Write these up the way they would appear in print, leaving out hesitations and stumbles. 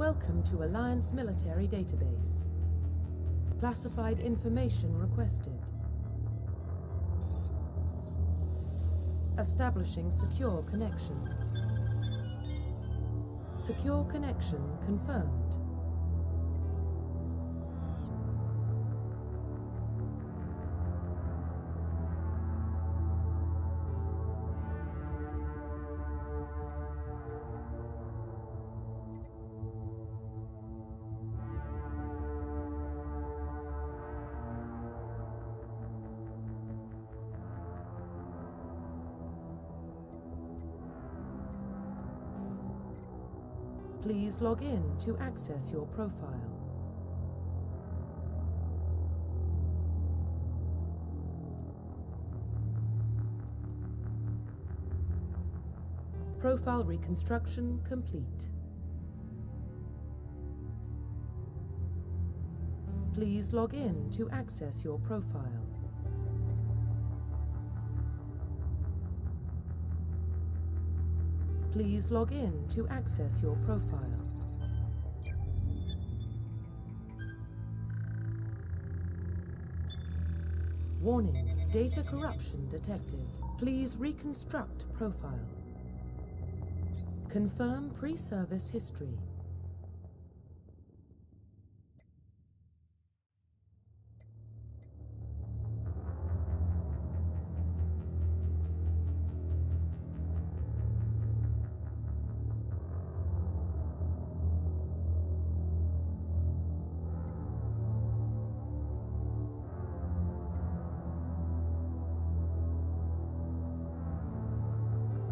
Welcome to Alliance Military Database. Classified information requested. Establishing secure connection. Secure connection confirmed. Please log in to access your profile. Profile reconstruction complete. Please log in to access your profile. Please log in to access your profile. Warning, data corruption detected. Please reconstruct profile. Confirm pre-service history.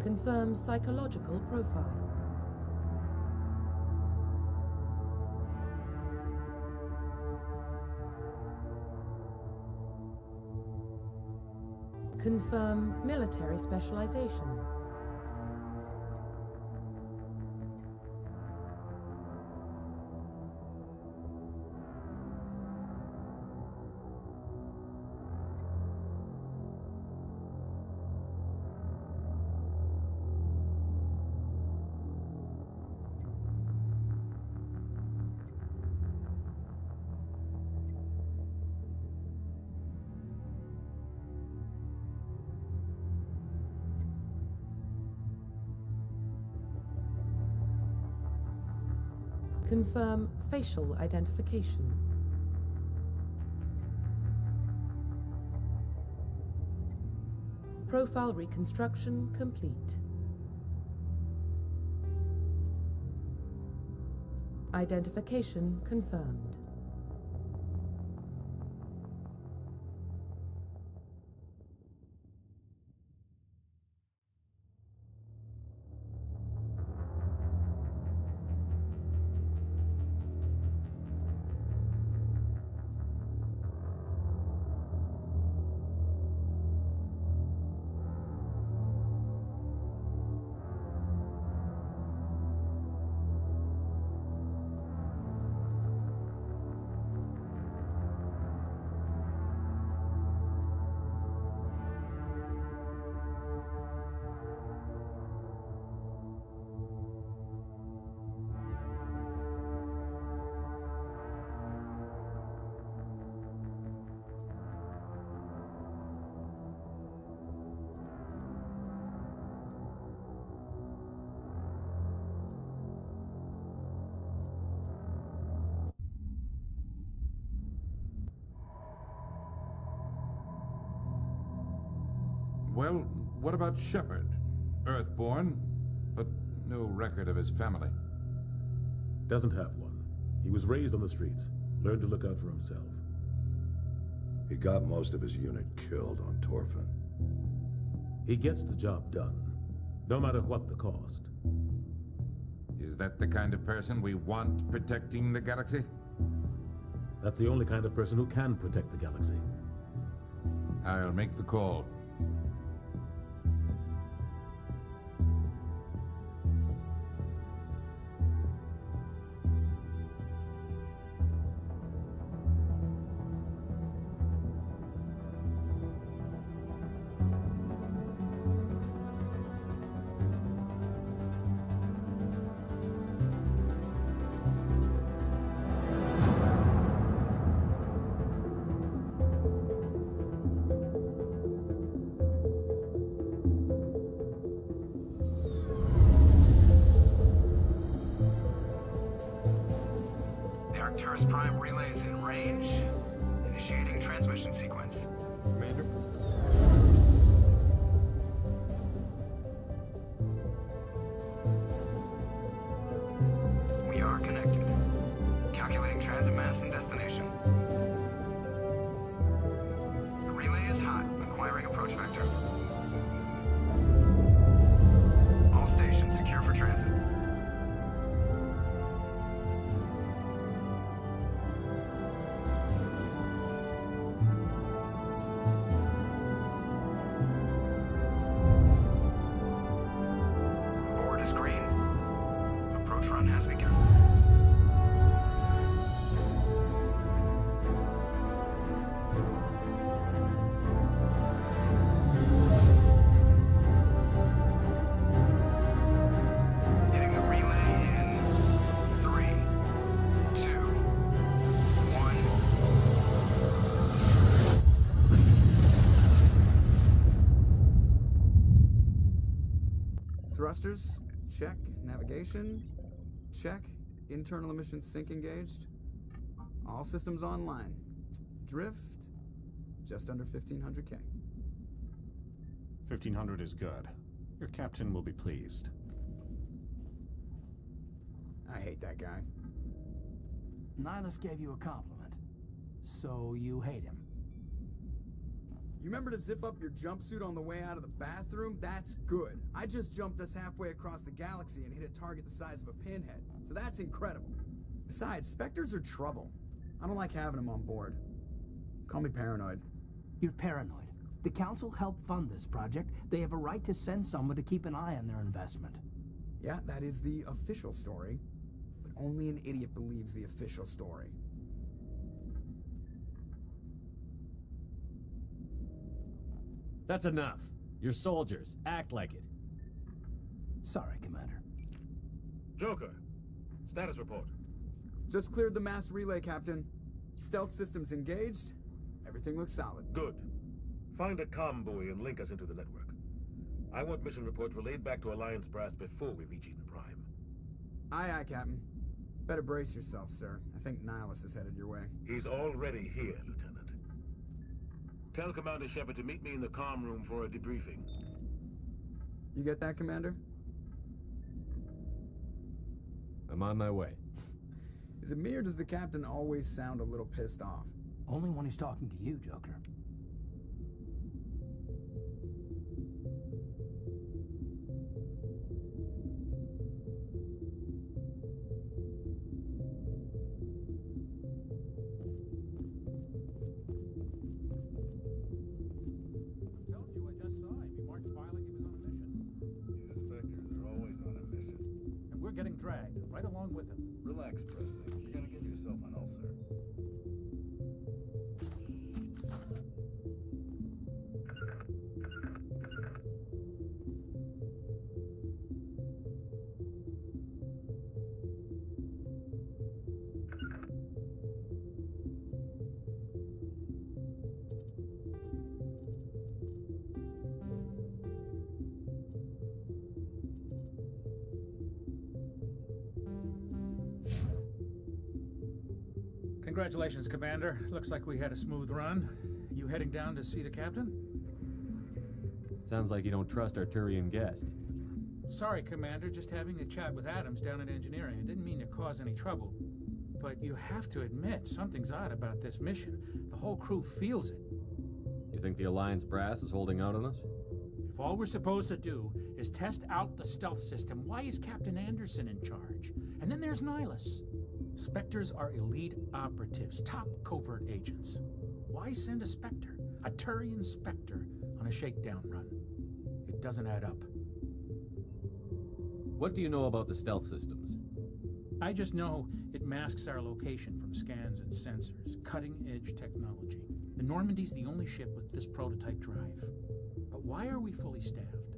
Confirm psychological profile. Confirm military specialization. Confirm facial identification. Profile reconstruction complete. Identification confirmed. Well, what about Shepard? Earthborn, but no record of his family. Doesn't have one. He was raised on the streets, learned to look out for himself. He got most of his unit killed on Torfin. He gets the job done, no matter what the cost. Is that the kind of person we want protecting the galaxy? That's the only kind of person who can protect the galaxy. I'll make the call. First prime relays in range. Initiating transmission sequence. Commander? We are connected. Calculating transit mass and destination. The relay is hot, acquiring approach vector. All stations secure for transit. Board is green. Approach run has begun. Hitting the relay in 3, 2, 1. Thrusters, check. Navigation, check. Internal emissions sync engaged. All systems online. Drift, just under 1500K. 1500 is good. Your captain will be pleased. I hate that guy. Nihilus gave you a compliment. So you hate him. You remember to zip up your jumpsuit on the way out of the bathroom? That's good. I just jumped us halfway across the galaxy and hit a target the size of a pinhead. So that's incredible. Besides, Spectres are trouble. I don't like having them on board. Call me paranoid. You're paranoid. The Council helped fund this project. They have a right to send someone to keep an eye on their investment. Yeah, that is the official story. But only an idiot believes the official story. That's enough. You're soldiers. Act like it. Sorry, Commander. Joker, status report. Just cleared the mass relay, Captain. Stealth systems engaged. Everything looks solid. Good. Find a comm buoy and link us into the network. I want mission reports relayed back to Alliance Brass before we reach Eden Prime. Aye, aye, Captain. Better brace yourself, sir. I think Nihilus is headed your way. He's already here, Lieutenant. Tell Commander Shepard to meet me in the comm room for a debriefing. You get that, Commander? I'm on my way. Is it me or does the Captain always sound a little pissed off? Only when he's talking to you, Joker. Getting dragged right along with him. Relax, Presley. You're gonna give yourself an ulcer. Congratulations, Commander. Looks like we had a smooth run. You heading down to see the captain? Sounds like you don't trust our Turian guest. Sorry, Commander. Just having a chat with Adams down in engineering. I didn't mean to cause any trouble. But you have to admit, something's odd about this mission. The whole crew feels it. You think the Alliance brass is holding out on us? If all we're supposed to do is test out the stealth system, why is Captain Anderson in charge? And then there's Nihilus. Spectres are elite operatives, top covert agents. Why send a Spectre, a Turian Spectre, on a shakedown run? It doesn't add up. What do you know about the stealth systems? I just know it masks our location from scans and sensors. Cutting-edge technology. The Normandy's the only ship with this prototype drive. But why are we fully staffed?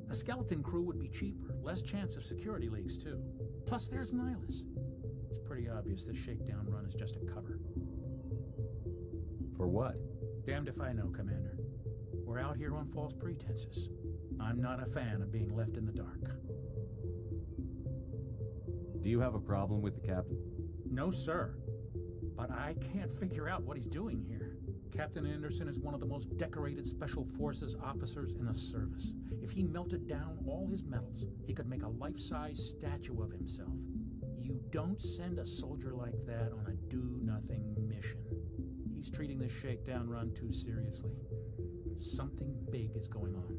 A skeleton crew would be cheaper, less chance of security leaks too. Plus there's Nihilus. It's pretty obvious this shakedown run is just a cover. For what? Damned if I know, Commander. We're out here on false pretenses. I'm not a fan of being left in the dark. Do you have a problem with the captain? No, sir. But I can't figure out what he's doing here. Captain Anderson is one of the most decorated Special Forces officers in the service. If he melted down all his medals, he could make a life-size statue of himself. You don't send a soldier like that on a do-nothing mission. He's treating this shakedown run too seriously. Something big is going on.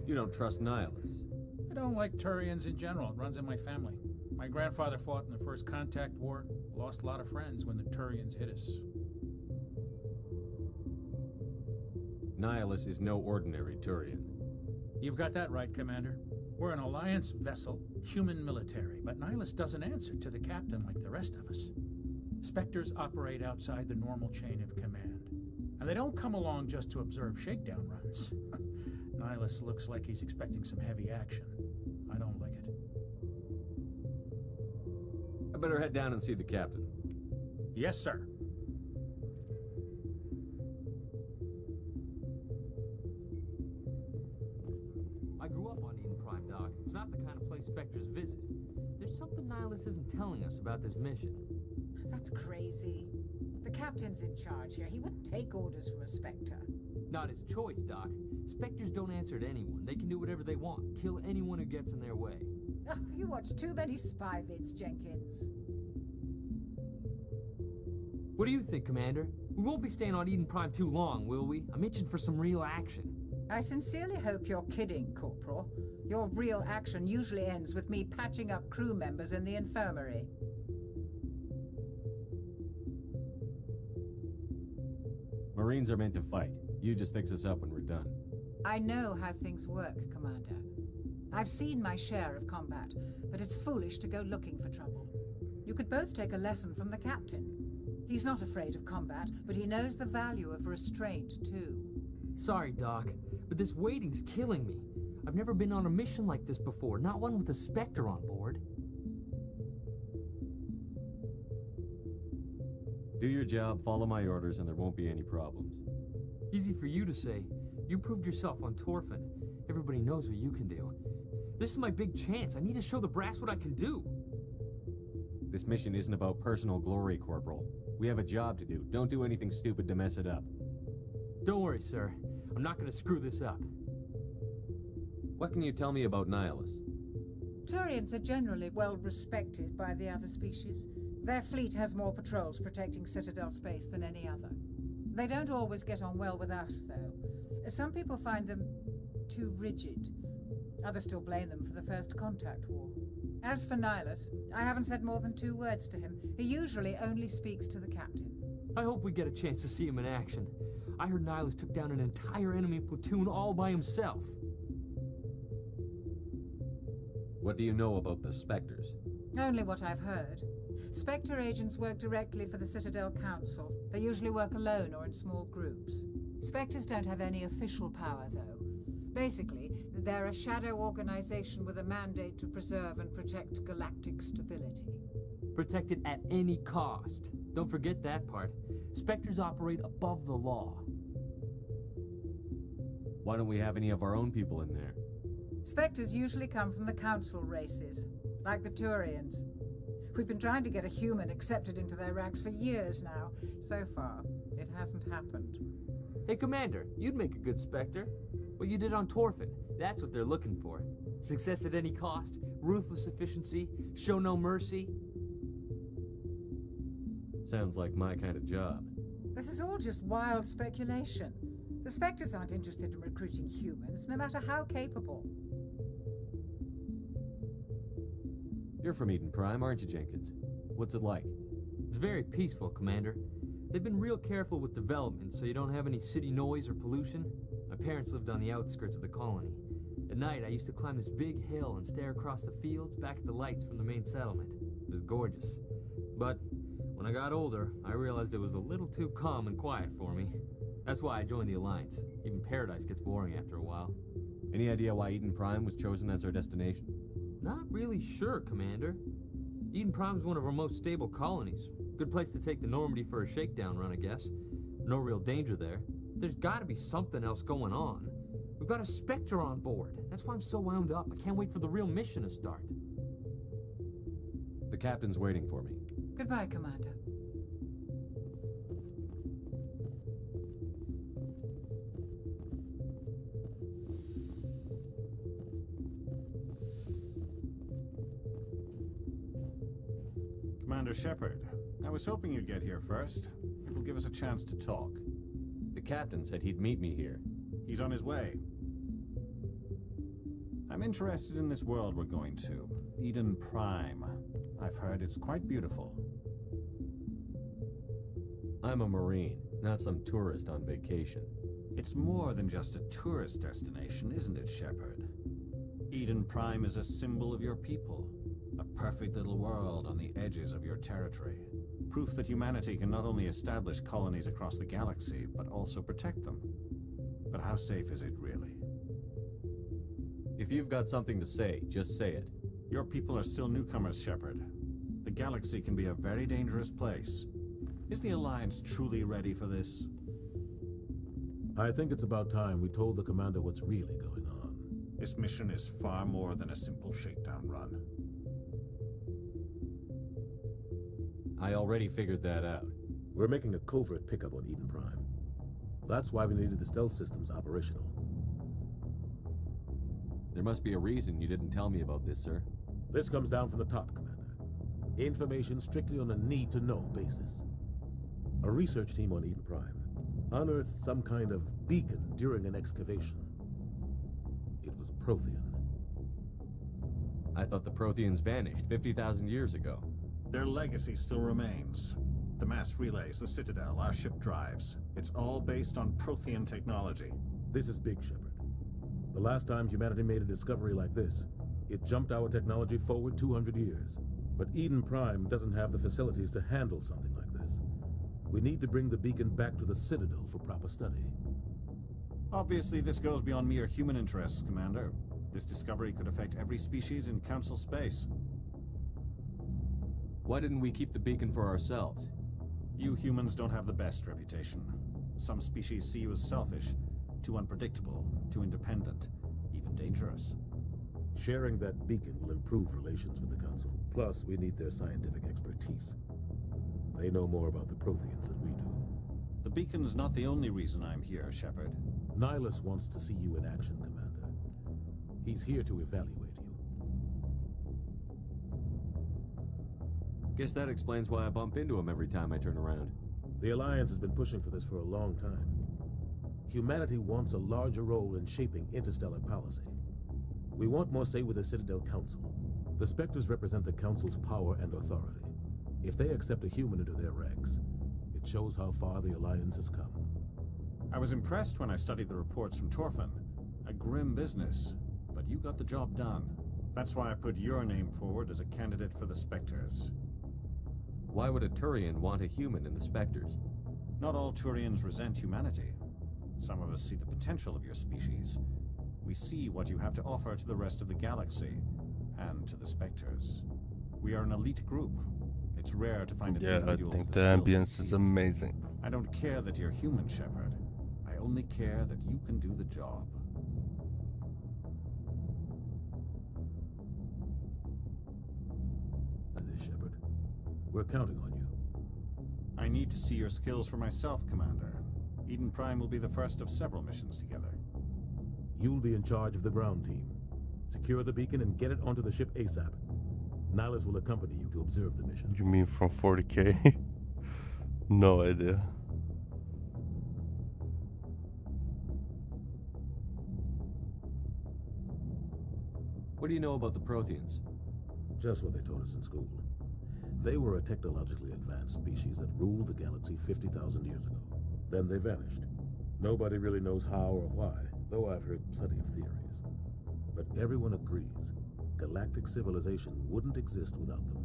You don't trust Nihilus? I don't like Turians in general. It runs in my family. My grandfather fought in the First Contact War. Lost a lot of friends when the Turians hit us. Nihilus is no ordinary Turian. You've got that right, Commander. We're an Alliance vessel, human military, but Nihilus doesn't answer to the captain like the rest of us. Spectres operate outside the normal chain of command. And they don't come along just to observe shakedown runs. Nihilus looks like he's expecting some heavy action. I don't like it. I better head down and see the captain. Yes, sir. I grew up on Eden Prime, Doc. It's not the kind of place Spectres visit. There's something Nihilus isn't telling us about this mission. That's crazy. The captain's in charge here. He wouldn't take orders from a Spectre. Not his choice, Doc. Spectres don't answer to anyone. They can do whatever they want. Kill anyone who gets in their way. Oh, you watch too many spy vids, Jenkins. What do you think, Commander? We won't be staying on Eden Prime too long, will we? I'm itching for some real action. I sincerely hope you're kidding, Corporal. Your real action usually ends with me patching up crew members in the infirmary. Marines are meant to fight. You just fix us up when we're done. I know how things work, Commander. I've seen my share of combat, but it's foolish to go looking for trouble. You could both take a lesson from the captain. He's not afraid of combat, but he knows the value of restraint, too. Sorry, Doc, but this waiting's killing me. I've never been on a mission like this before, not one with a Spectre on board. Do your job, follow my orders, and there won't be any problems. Easy for you to say. You proved yourself on Torfin. Everybody knows what you can do. This is my big chance. I need to show the brass what I can do. This mission isn't about personal glory, Corporal. We have a job to do. Don't do anything stupid to mess it up. Don't worry, sir. I'm not gonna screw this up. What can you tell me about Nihilus? Turians are generally well respected by the other species. Their fleet has more patrols protecting Citadel space than any other. They don't always get on well with us, though. Some people find them too rigid. Others still blame them for the First Contact War. As for Nihilus, I haven't said more than 2 words to him. He usually only speaks to the captain. I hope we get a chance to see him in action. I heard Nihilus took down an entire enemy platoon all by himself. What do you know about the Spectres? Only what I've heard. Spectre agents work directly for the Citadel Council. They usually work alone or in small groups. Spectres don't have any official power, though. Basically, they're a shadow organization with a mandate to preserve and protect galactic stability. Protect it at any cost. Don't forget that part. Spectres operate above the law. Why don't we have any of our own people in there? Spectres usually come from the Council races, like the Turians. We've been trying to get a human accepted into their ranks for years now. So far, it hasn't happened. Hey, Commander, you'd make a good Spectre. What you did on Torfin, that's what they're looking for. Success at any cost, ruthless efficiency, show no mercy. Sounds like my kind of job. This is all just wild speculation. The Spectres aren't interested in recruiting humans, no matter how capable. You're from Eden Prime, aren't you, Jenkins? What's it like? It's very peaceful, Commander. They've been real careful with development, so you don't have any city noise or pollution. My parents lived on the outskirts of the colony. At night, I used to climb this big hill and stare across the fields back at the lights from the main settlement. It was gorgeous. But when I got older, I realized it was a little too calm and quiet for me. That's why I joined the Alliance. Even Paradise gets boring after a while. Any idea why Eden Prime was chosen as our destination? Not really sure, Commander. Eden Prime's one of our most stable colonies. Good place to take the Normandy for a shakedown run, I guess. No real danger there. There's gotta be something else going on. We've got a Spectre on board. That's why I'm so wound up. I can't wait for the real mission to start. The captain's waiting for me. Goodbye, Commander. Commander Shepard, I was hoping you'd get here first. It will give us a chance to talk. The captain said he'd meet me here. He's on his way. I'm interested in this world we're going to, Eden Prime. I've heard it's quite beautiful. I'm a Marine, not some tourist on vacation. It's more than just a tourist destination, isn't it, Shepard? Eden Prime is a symbol of your people. A perfect little world on the edges of your territory. Proof that humanity can not only establish colonies across the galaxy, but also protect them. But how safe is it, really? If you've got something to say, just say it. Your people are still newcomers, Shepard. The galaxy can be a very dangerous place. Is the Alliance truly ready for this? I think it's about time we told the commander what's really going on. This mission is far more than a simple shakedown run. I already figured that out. We're making a covert pickup on Eden Prime. That's why we needed the stealth systems operational. There must be a reason you didn't tell me about this, sir. This comes down from the top, Commander. Information strictly on a need-to-know basis. A research team on Eden Prime unearthed some kind of beacon during an excavation. It was Prothean. I thought the Protheans vanished 50,000 years ago. Their legacy still remains. The mass relays, the Citadel, our ship drives. It's all based on Prothean technology. This is big, Shepard. The last time humanity made a discovery like this, it jumped our technology forward 200 years. But Eden Prime doesn't have the facilities to handle something like this. We need to bring the beacon back to the Citadel for proper study. Obviously, this goes beyond mere human interests, Commander. This discovery could affect every species in Council space. Why didn't we keep the beacon for ourselves? You humans don't have the best reputation. Some species see you as selfish, too unpredictable, too independent, even dangerous. Sharing that beacon will improve relations with the Council. Plus, we need their scientific expertise. They know more about the Protheans than we do. The beacon's not the only reason I'm here, Shepard. Nihilus wants to see you in action, Commander. He's here to evaluate you. Guess that explains why I bump into him every time I turn around. The Alliance has been pushing for this for a long time. Humanity wants a larger role in shaping interstellar policy. We want more say with the Citadel Council. The Spectres represent the Council's power and authority. If they accept a human into their ranks, it shows how far the Alliance has come. I was impressed when I studied the reports from Torfin. A grim business, but you got the job done. That's why I put your name forward as a candidate for the Spectres. Why would a Turian want a human in the Spectres? Not all Turians resent humanity. Some of us see the potential of your species. We see what you have to offer to the rest of the galaxy, and to the Spectres. We are an elite group. It's rare to find an individual. I think with the skills ambience is amazing. I don't care that you're human, Shepard. I only care that you can do the job. This, Shepard. We're counting on you. I need to see your skills for myself, Commander. Eden Prime will be the first of several missions together. You'll be in charge of the ground team. Secure the beacon and get it onto the ship ASAP. Nihilus will accompany you to observe the mission. You mean from 40K? No idea. What do you know about the Protheans? Just what they taught us in school. They were a technologically advanced species that ruled the galaxy 50,000 years ago. Then they vanished. Nobody really knows how or why, though I've heard plenty of theories. But everyone agrees, galactic civilization wouldn't exist without them.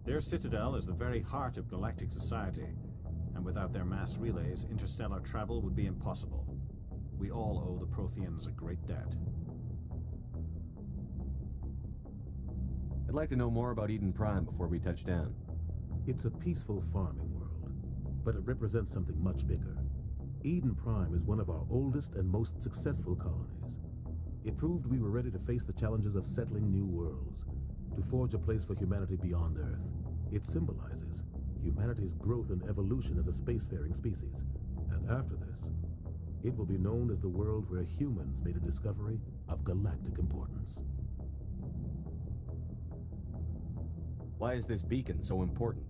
Their citadel is the very heart of galactic society, and without their mass relays, interstellar travel would be impossible. We all owe the Protheans a great debt. I'd like to know more about Eden Prime before we touch down. It's a peaceful farming world, but it represents something much bigger. Eden Prime is one of our oldest and most successful colonies. It proved we were ready to face the challenges of settling new worlds. to forge a place for humanity beyond Earth. It symbolizes humanity's growth and evolution as a spacefaring species. And after this, it will be known as the world where humans made a discovery of galactic importance. Why is this beacon so important?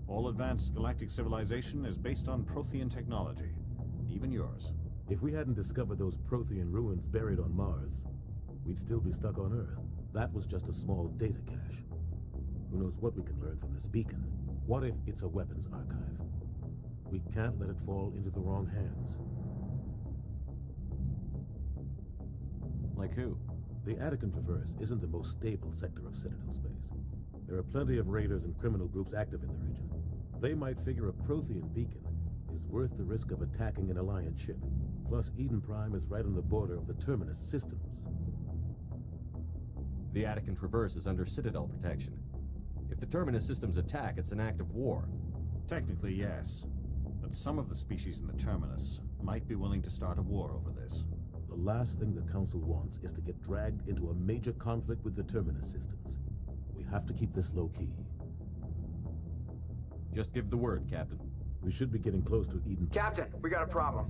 All advanced galactic civilization is based on Prothean technology, even yours. If we hadn't discovered those Prothean ruins buried on Mars, we'd still be stuck on Earth. That was just a small data cache. Who knows what we can learn from this beacon? What if it's a weapons archive? We can't let it fall into the wrong hands. Like who? The Attican Traverse isn't the most stable sector of Citadel space. There are plenty of raiders and criminal groups active in the region. They might figure a Prothean beacon is worth the risk of attacking an Alliance ship. Plus, Eden Prime is right on the border of the Terminus systems. The Attican Traverse is under Citadel protection. If the Terminus systems attack, it's an act of war. Technically, yes. But some of the species in the Terminus might be willing to start a war over this. The last thing the Council wants is to get dragged into a major conflict with the Terminus systems. We have to keep this low-key. Just give the word, Captain. We should be getting close to Eden. Captain, we got a problem.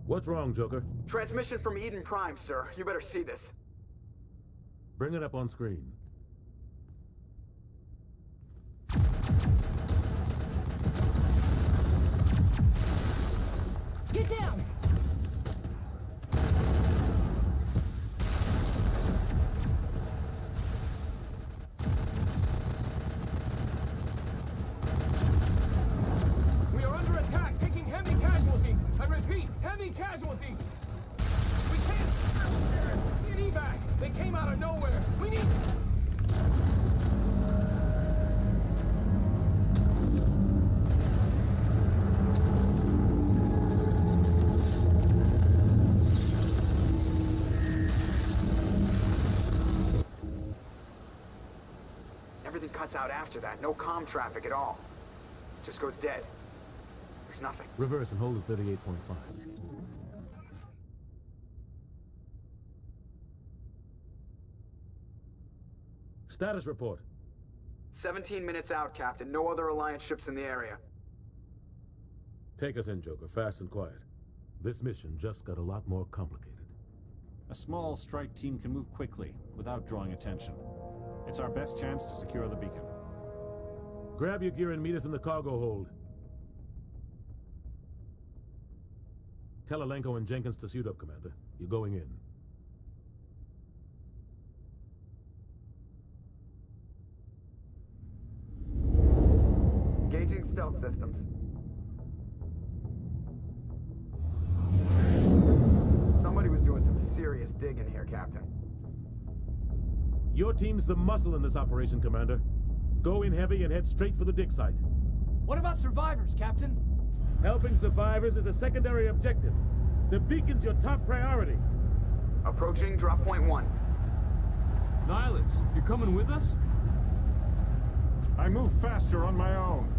What's wrong, Joker? Transmission from Eden Prime, sir. You better see this. Bring it up on screen. Get down! We are under attack, taking heavy casualties. I repeat, heavy casualties. We can't get evac. They came out of nowhere. We need... Everything cuts out after that. No comm traffic at all. Just goes dead. There's nothing. Reverse and hold at 38.5. Status report. 17 minutes out, Captain. No other Alliance ships in the area. Take us in, Joker, fast and quiet. This mission just got a lot more complicated. A small strike team can move quickly, without drawing attention. It's our best chance to secure the beacon. Grab your gear and meet us in the cargo hold. Tell Alenko and Jenkins to suit up, Commander. You're going in. Engaging stealth systems. Somebody was doing some serious digging here, Captain. Your team's the muscle in this operation, Commander. Go in heavy and head straight for the dig site. What about survivors, Captain? Helping survivors is a secondary objective. The beacon's your top priority. Approaching drop point 1. Nihilus, you're coming with us? I move faster on my own.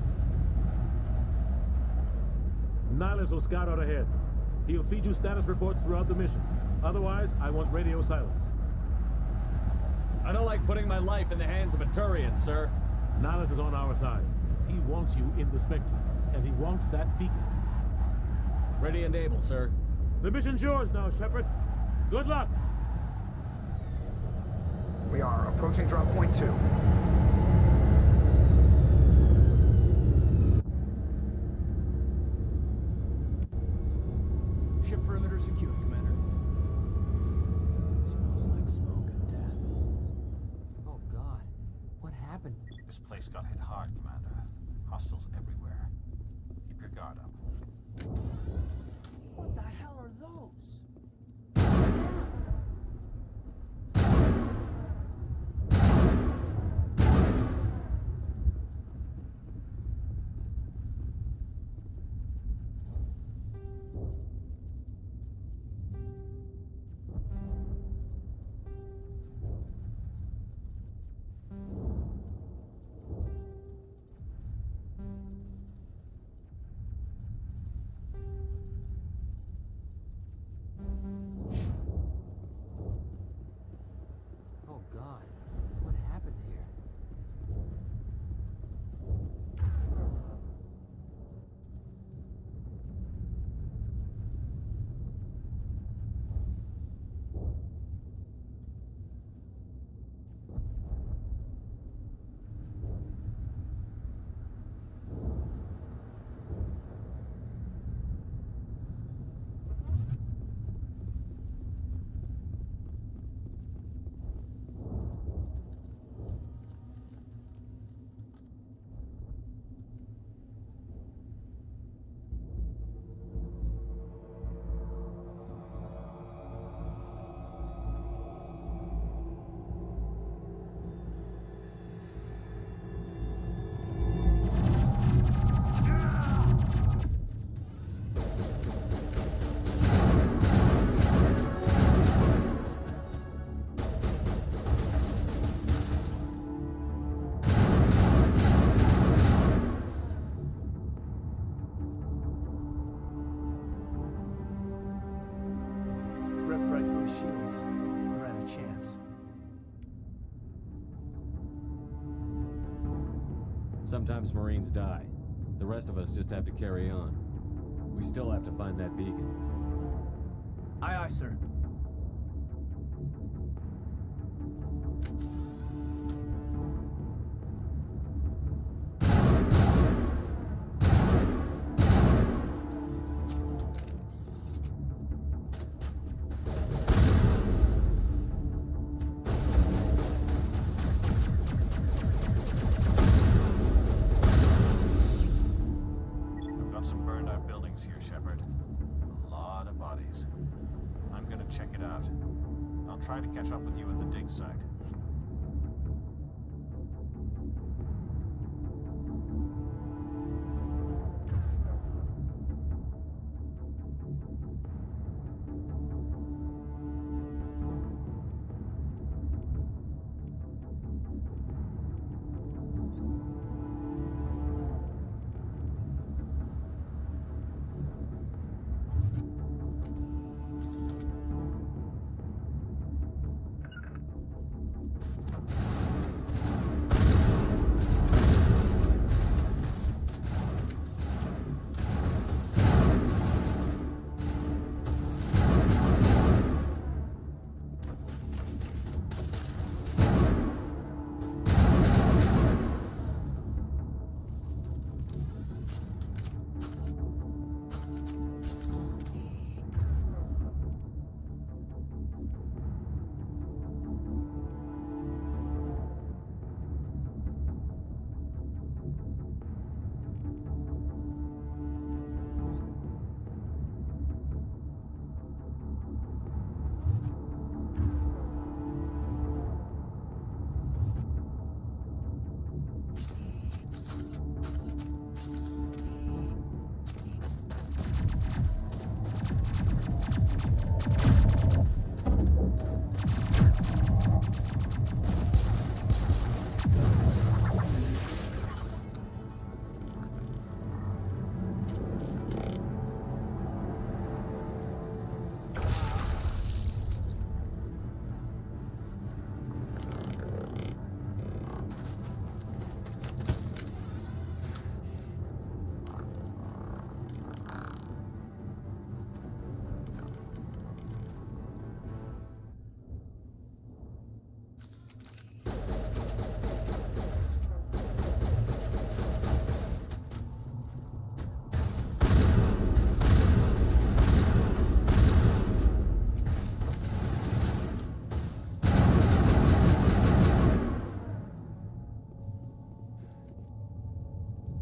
Nihilus will scout out ahead. He'll feed you status reports throughout the mission. Otherwise, I want radio silence. I don't like putting my life in the hands of a Turian, sir. Nihilus is on our side. He wants you in the Spectres, and he wants that beacon. Ready and able, sir. The mission's yours now, Shepard. Good luck! We are approaching drop point 2. Ship perimeter secure, Commander. Smells like smoke and death. Oh, God. What happened? This place got hit hard, Commander. Hostiles everywhere. Keep your guard up. What the hell are those? their shields, we're at a chance. Sometimes Marines die. The rest of us just have to carry on. We still have to find that beacon. Aye, aye, sir. I've got some burned out buildings here, Shepard. A lot of bodies. I'm gonna check it out. I'll try to catch up with you at the dig site.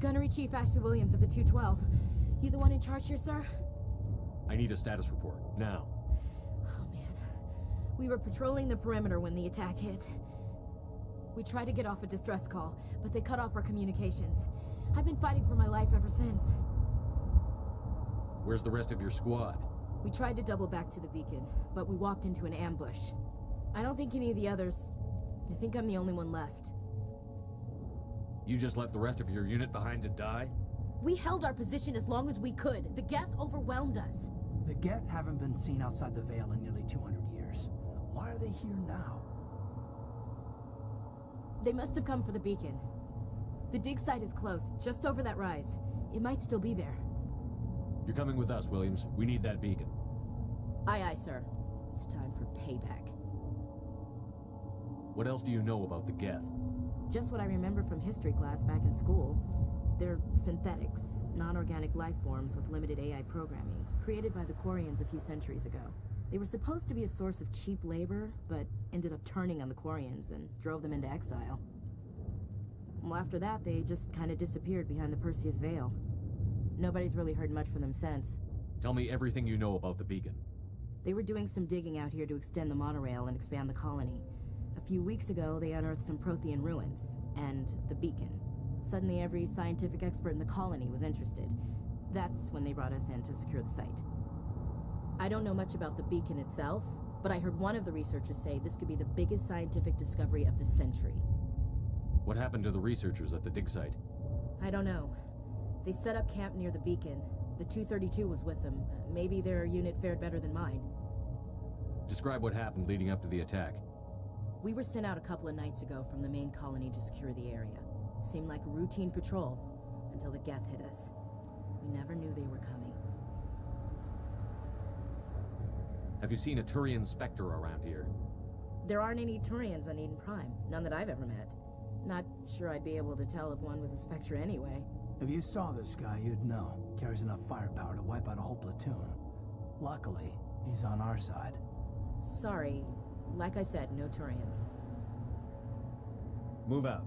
Gunnery Chief Ashley Williams of the 212. You the one in charge here, sir? I need a status report, now. Oh, man. We were patrolling the perimeter when the attack hit. We tried to get off a distress call, but they cut off our communications. I've been fighting for my life ever since. Where's the rest of your squad? We tried to double back to the beacon, but we walked into an ambush. I don't think any of the others... I think I'm the only one left. You just left the rest of your unit behind to die? We held our position as long as we could. The Geth overwhelmed us. The Geth haven't been seen outside the Veil in nearly 200 years. Why are they here now? They must have come for the beacon. The dig site is close, just over that rise. It might still be there. You're coming with us, Williams. We need that beacon. Aye, aye, sir. It's time for payback. What else do you know about the Geth? Just what I remember from history class back in school. They're synthetics, non-organic life forms with limited AI programming, created by the Quarians a few centuries ago. They were supposed to be a source of cheap labor, but ended up turning on the Quarians and drove them into exile. Well, after that, they just kind of disappeared behind the Perseus Veil. Nobody's really heard much from them since. Tell me everything you know about the beacon. They were doing some digging out here to extend the monorail and expand the colony. A few weeks ago, they unearthed some Prothean ruins, and the beacon. Suddenly, every scientific expert in the colony was interested. That's when they brought us in to secure the site. I don't know much about the beacon itself, but I heard one of the researchers say this could be the biggest scientific discovery of the century. What happened to the researchers at the dig site? I don't know. They set up camp near the beacon. The 232 was with them. Maybe their unit fared better than mine. Describe what happened leading up to the attack. We were sent out a couple of nights ago from the main colony to secure the area. Seemed like a routine patrol, until the Geth hit us. We never knew they were coming. Have you seen a Turian Spectre around here? There aren't any Turians on Eden Prime. None that I've ever met. Not sure I'd be able to tell if one was a Spectre anyway. If you saw this guy, you'd know. Carries enough firepower to wipe out a whole platoon. Luckily, he's on our side. Sorry. Like I said, no Turians. Move out.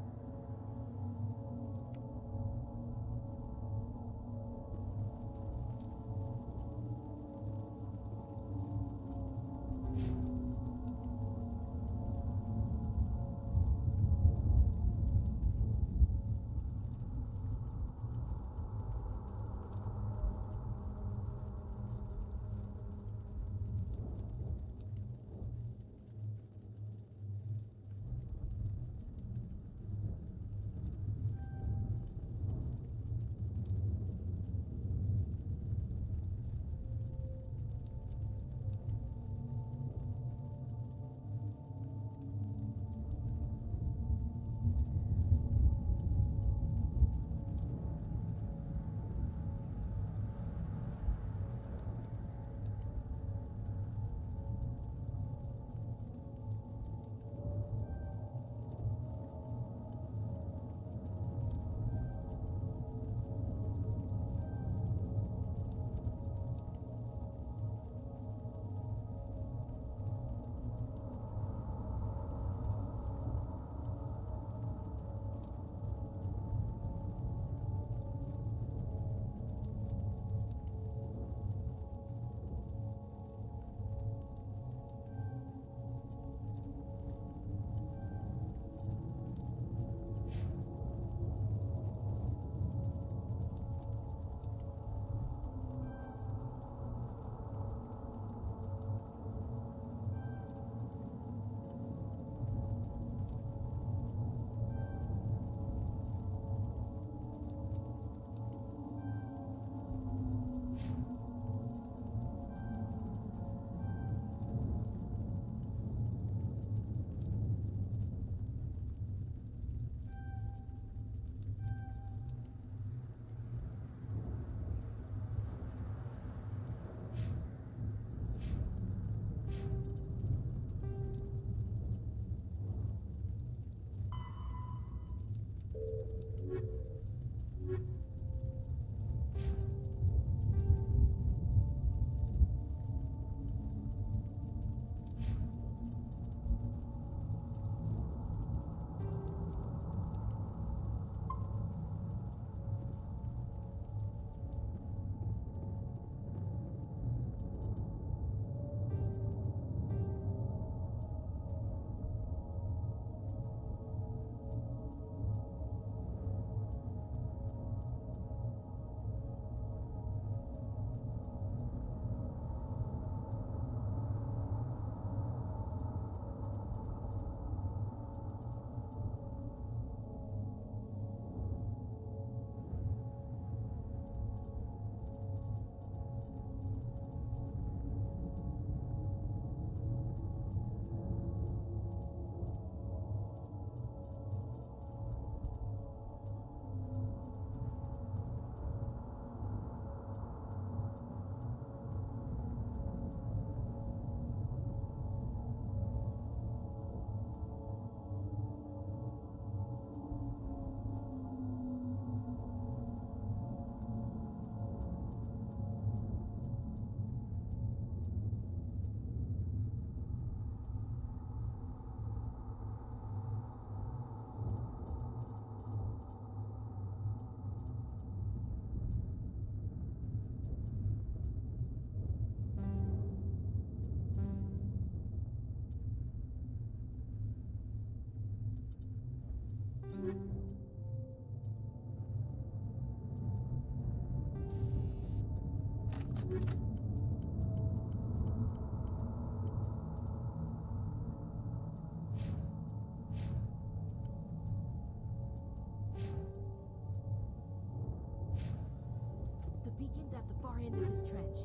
The beacon's at the far end of this trench.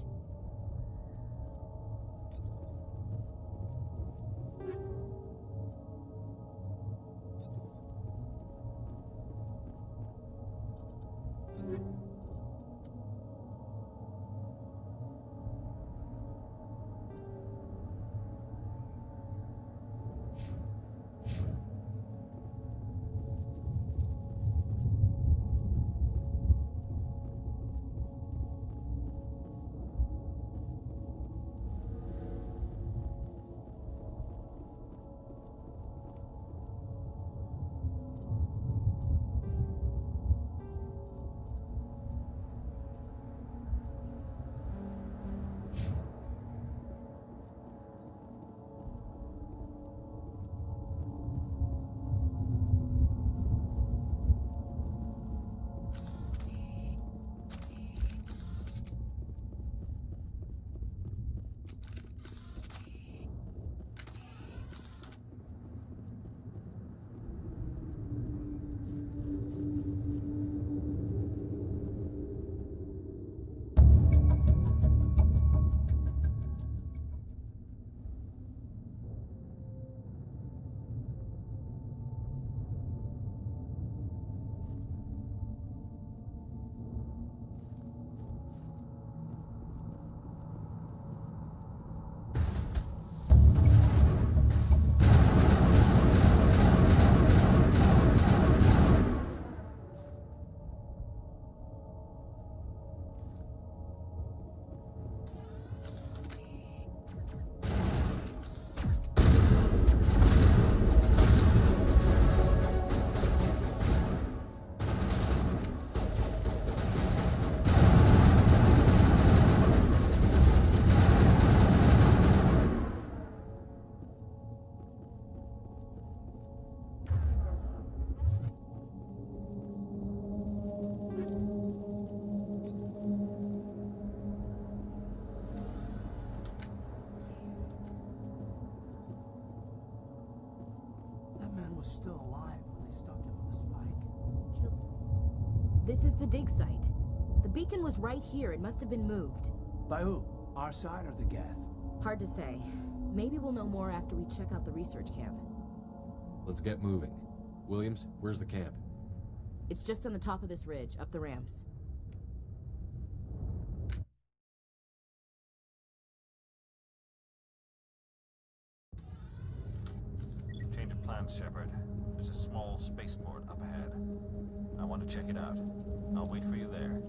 was still alive when they stuck him on the spike. This is the dig site. The beacon was right here. It must have been moved. By who? Our side or the Geth? Hard to say. Maybe we'll know more after we check out the research camp. Let's get moving. Williams, where's the camp? It's just on the top of this ridge, up the ramps. Change of plans, Shepard. There's a small spaceport up ahead. I want to check it out. I'll wait for you there.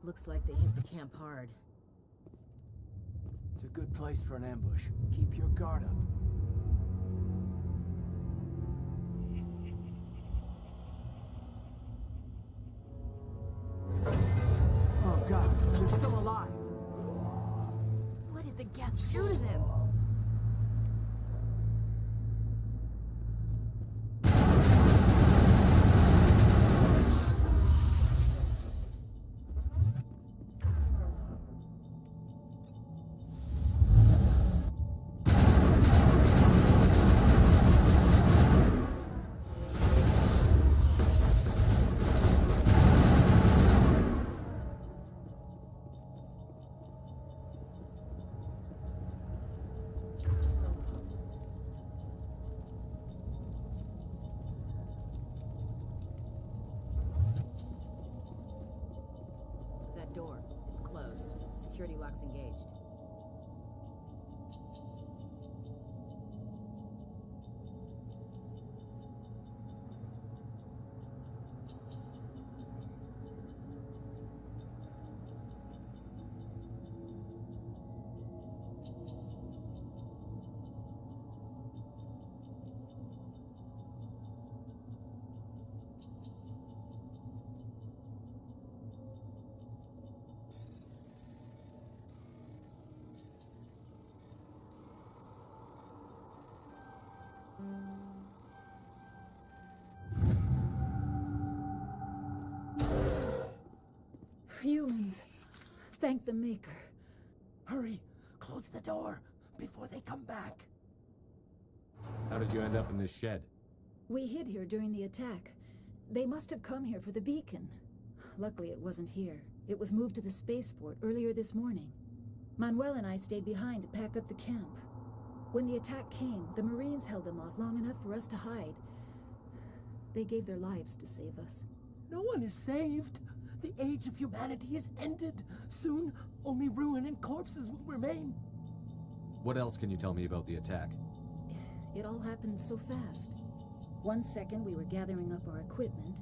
Looks like they hit the camp hard. It's a good place for an ambush. Keep your guard up. Oh God, they're still alive. What did the Geth do to them? Door. It's closed. Security lock's engaged. Humans. Thank the Maker. Hurry! Close the door before they come back. How did you end up in this shed? We hid here during the attack. They must have come here for the beacon. Luckily, it wasn't here. It was moved to the spaceport earlier this morning. Manuel and I stayed behind to pack up the camp. When the attack came, the Marines held them off long enough for us to hide. They gave their lives to save us. No one is saved. The age of humanity is ended. Soon, only ruin and corpses will remain. What else can you tell me about the attack? It all happened so fast. One second we were gathering up our equipment.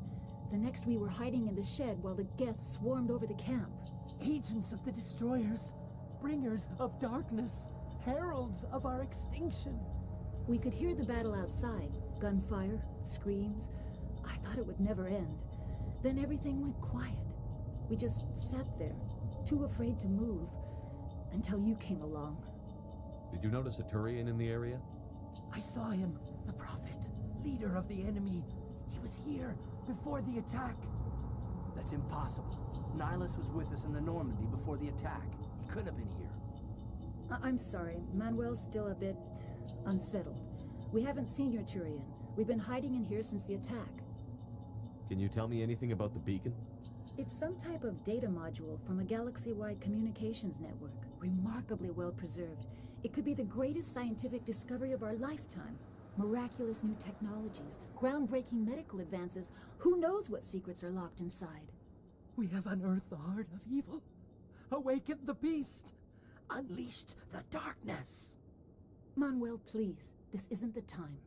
The next we were hiding in the shed while the Geth swarmed over the camp. Agents of the Destroyers. Bringers of darkness. Heralds of our extinction. We could hear the battle outside. Gunfire, screams. I thought it would never end. Then everything went quiet. We just sat there, too afraid to move, until you came along. Did you notice a Turian in the area? I saw him, the Prophet, leader of the enemy. He was here before the attack. That's impossible. Nihilus was with us in the Normandy before the attack. He couldn't have been here. I'm sorry, Manuel's still a bit unsettled. We haven't seen your Turian. We've been hiding in here since the attack. Can you tell me anything about the beacon? It's some type of data module from a galaxy-wide communications network, remarkably well preserved. It could be the greatest scientific discovery of our lifetime. Miraculous new technologies, groundbreaking medical advances. Who knows what secrets are locked inside? We have unearthed the heart of evil, awakened the beast, unleashed the darkness. Manuel, please. This isn't the time.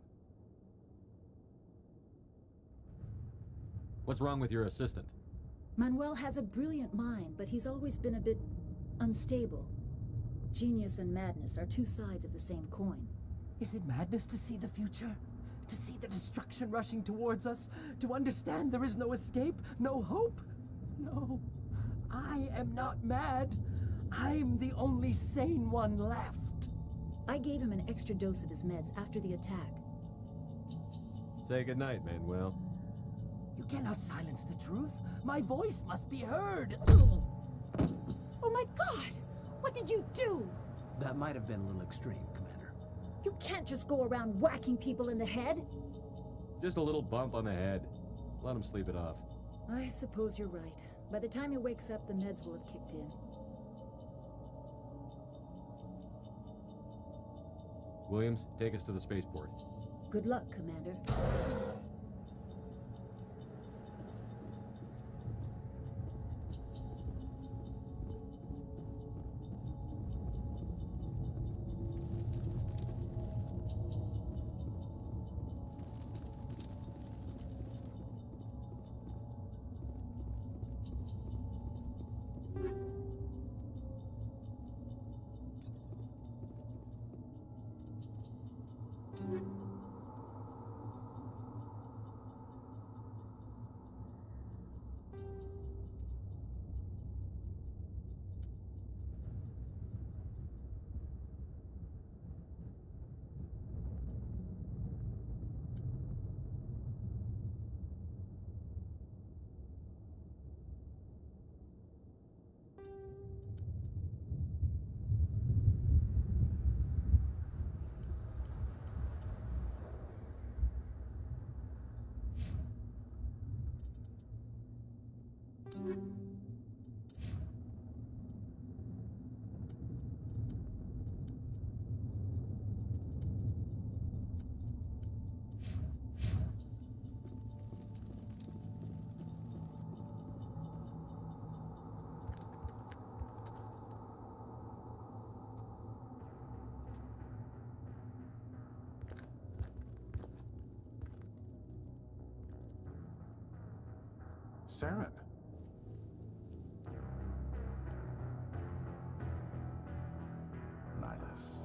What's wrong with your assistant? Manuel has a brilliant mind, but he's always been a bit unstable. Genius and madness are two sides of the same coin. Is it madness to see the future? To see the destruction rushing towards us? To understand there is no escape? No hope? No. I am not mad. I'm the only sane one left. I gave him an extra dose of his meds after the attack. Say goodnight, Manuel. You cannot silence the truth. My voice must be heard. Oh my God! What did you do? That might have been a little extreme, Commander. You can't just go around whacking people in the head. Just a little bump on the head. Let him sleep it off. I suppose you're right. By the time he wakes up, the meds will have kicked in. Williams, take us to the spaceport. Good luck, Commander. Saren. Nihilus.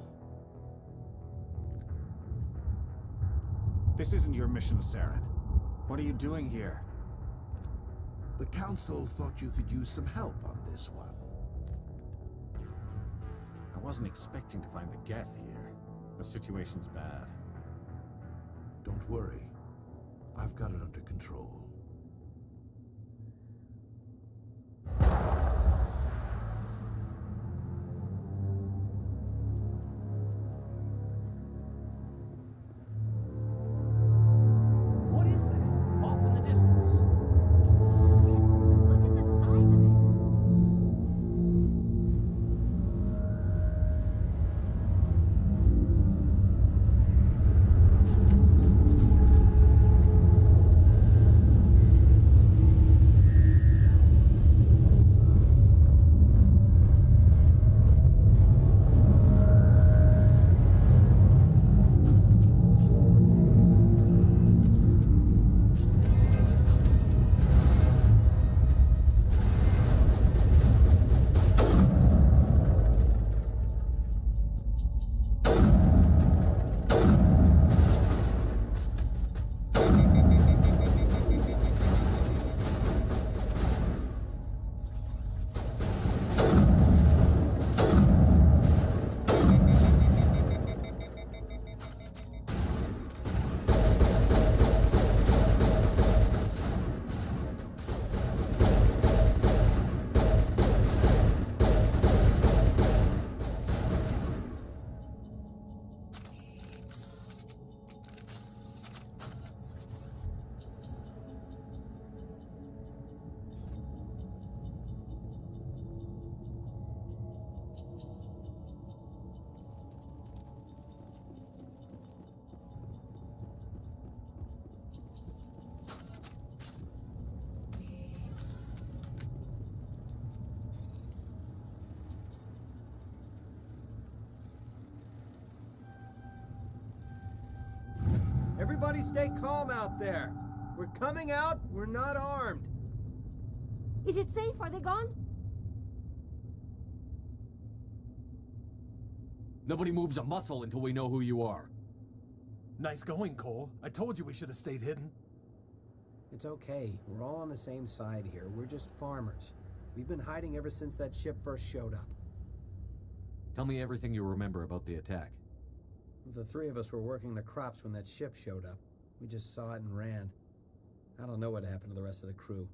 This isn't your mission, Saren. What are you doing here? The Council thought you could use some help on this one. I wasn't expecting to find the Geth here. The situation's bad. Don't worry. I've got it under control. Everybody stay calm out there. We're coming out, we're not armed. Is it safe? Are they gone? Nobody moves a muscle until we know who you are. Nice going, Cole. I told you we should have stayed hidden. It's okay. We're all on the same side here. We're just farmers. We've been hiding ever since that ship first showed up. Tell me everything you remember about the attack. The three of us were working the crops when that ship showed up. We just saw it and ran. I don't know what happened to the rest of the crew.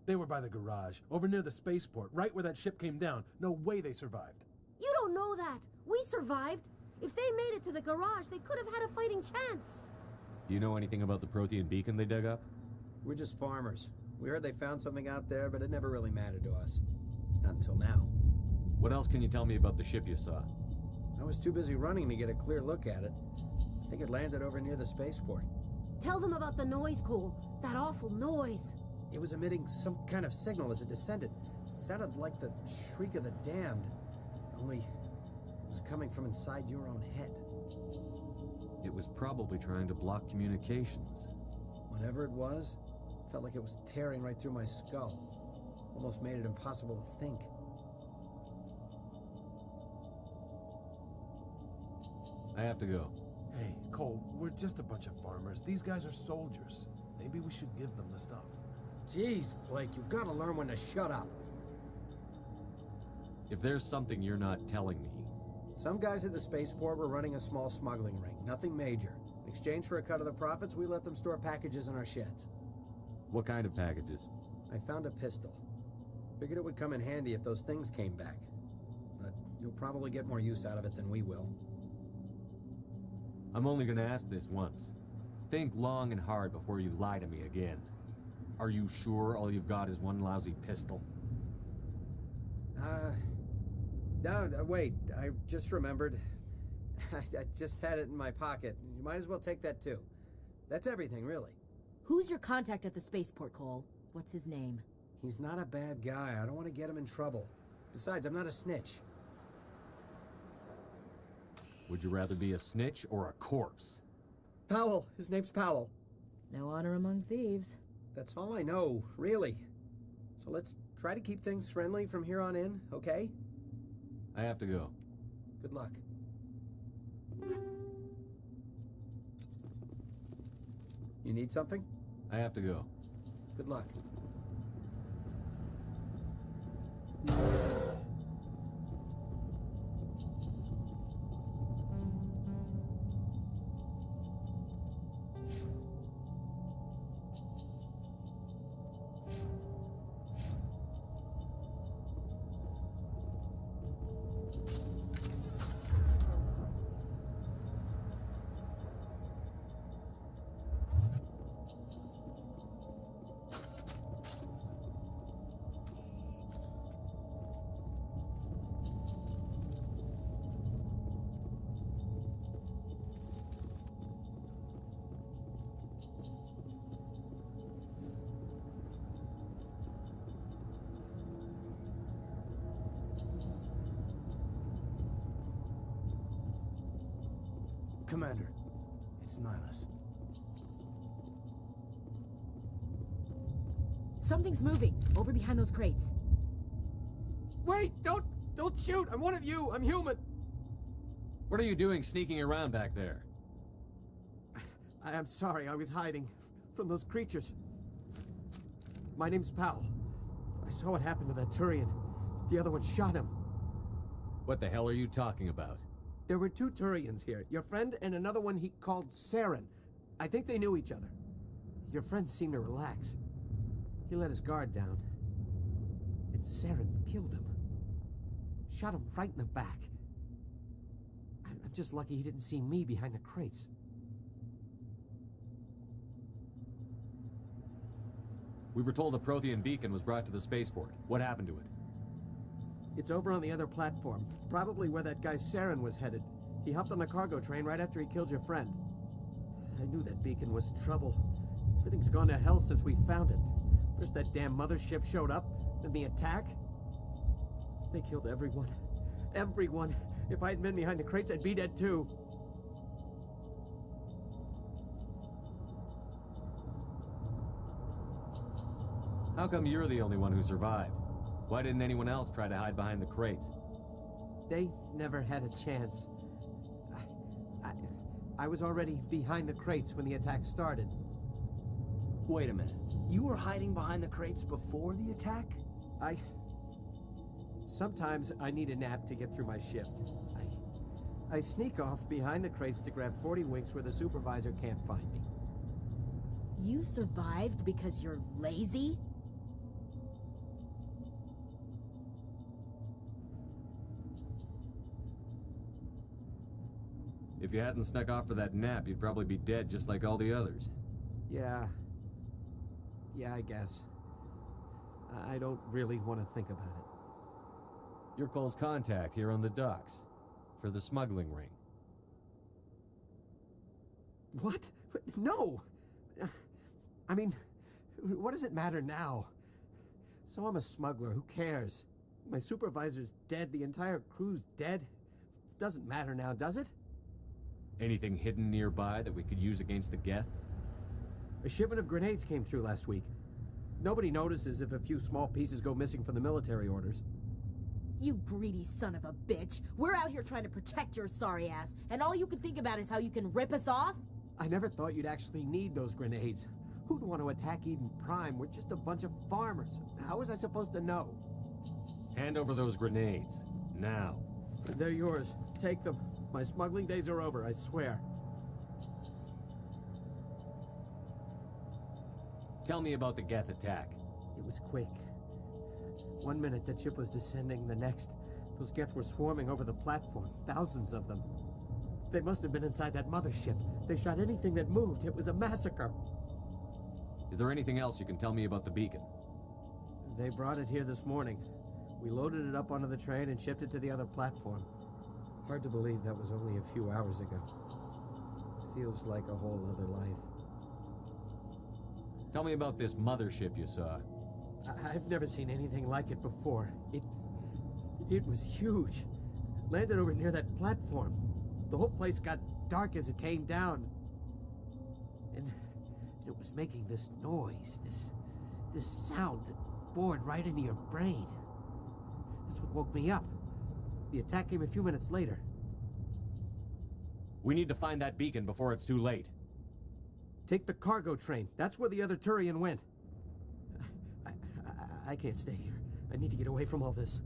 They were by the garage, over near the spaceport, right where that ship came down. No way they survived. You don't know that. We survived. If they made it to the garage, they could have had a fighting chance. Do you know anything about the Prothean beacon they dug up? We're just farmers. We heard they found something out there, but it never really mattered to us. Not until now. What else can you tell me about the ship you saw? I was too busy running to get a clear look at it. I think it landed over near the spaceport. Tell them about the noise, Cole. That awful noise. It was emitting some kind of signal as it descended. It sounded like the shriek of the damned. Only it was coming from inside your own head. It was probably trying to block communications. Whatever it was, felt like it was tearing right through my skull. Almost made it impossible to think. I have to go. Hey, Cole, we're just a bunch of farmers. These guys are soldiers. Maybe we should give them the stuff. Jeez, Blake, you gotta learn when to shut up. If there's something you're not telling me... Some guys at the spaceport were running a small smuggling ring, nothing major. In exchange for a cut of the profits, we let them store packages in our sheds. What kind of packages? I found a pistol. Figured it would come in handy if those things came back. But you'll probably get more use out of it than we will. I'm only gonna ask this once. Think long and hard before you lie to me again. Are you sure all you've got is one lousy pistol? No, wait, I just remembered. I just had it in my pocket. You might as well take that too. That's everything, really. Who's your contact at the spaceport, Cole? What's his name? He's not a bad guy. I don't want to get him in trouble. Besides, I'm not a snitch. Would you rather be a snitch or a corpse? Powell. His name's Powell. No honor among thieves. That's all I know, really. So let's try to keep things friendly from here on in, okay? I have to go. Good luck. You need something? I have to go. Good luck. Commander, it's Nihilus. Something's moving, over behind those crates. Wait, don't shoot! I'm one of you! I'm human! What are you doing sneaking around back there? I'm sorry, I was hiding from those creatures. My name's Powell. I saw what happened to that Turian. The other one shot him. What the hell are you talking about? There were two Turians here, your friend and another one he called Saren. I think they knew each other. Your friend seemed to relax. He let his guard down. And Saren killed him. Shot him right in the back. I'm just lucky he didn't see me behind the crates. We were told a Prothean beacon was brought to the spaceport. What happened to it? It's over on the other platform, probably where that guy Saren was headed. He hopped on the cargo train right after he killed your friend. I knew that beacon was trouble. Everything's gone to hell since we found it. First that damn mothership showed up, then the attack. They killed everyone. Everyone. If I hadn't been behind the crates, I'd be dead too. How come you're the only one who survived? Why didn't anyone else try to hide behind the crates? They never had a chance. I was already behind the crates when the attack started. Wait a minute. You were hiding behind the crates before the attack? Sometimes I need a nap to get through my shift. I sneak off behind the crates to grab 40 winks where the supervisor can't find me. You survived because you're lazy? If you hadn't snuck off for that nap, you'd probably be dead just like all the others. Yeah, I guess. I don't really want to think about it. You're Cole's contact here on the docks. For the smuggling ring. What? No! I mean, what does it matter now? So I'm a smuggler, who cares? My supervisor's dead, the entire crew's dead. Doesn't matter now, does it? Anything hidden nearby that we could use against the Geth? A shipment of grenades came through last week. Nobody notices if a few small pieces go missing from the military orders. You greedy son of a bitch. We're out here trying to protect your sorry ass, and all you can think about is how you can rip us off? I never thought you'd actually need those grenades. Who'd want to attack Eden Prime? We're just a bunch of farmers. How was I supposed to know? Hand over those grenades. Now. They're yours. Take them. My smuggling days are over, I swear. Tell me about the Geth attack. It was quick. 1 minute that ship was descending, the next, those Geth were swarming over the platform, thousands of them. They must have been inside that mothership. They shot anything that moved. It was a massacre. Is there anything else you can tell me about the beacon? They brought it here this morning. We loaded it up onto the train and shipped it to the other platform. Hard to believe that was only a few hours ago. Feels like a whole other life. Tell me about this mothership you saw. I've never seen anything like it before. It was huge. Landed over near that platform. The whole place got dark as it came down. And it was making this noise, this sound that bored right into your brain. That's what woke me up. The attack came a few minutes later. We need to find that beacon before it's too late. Take the cargo train. That's where the other Turian went. I can't stay here. I need to get away from all this.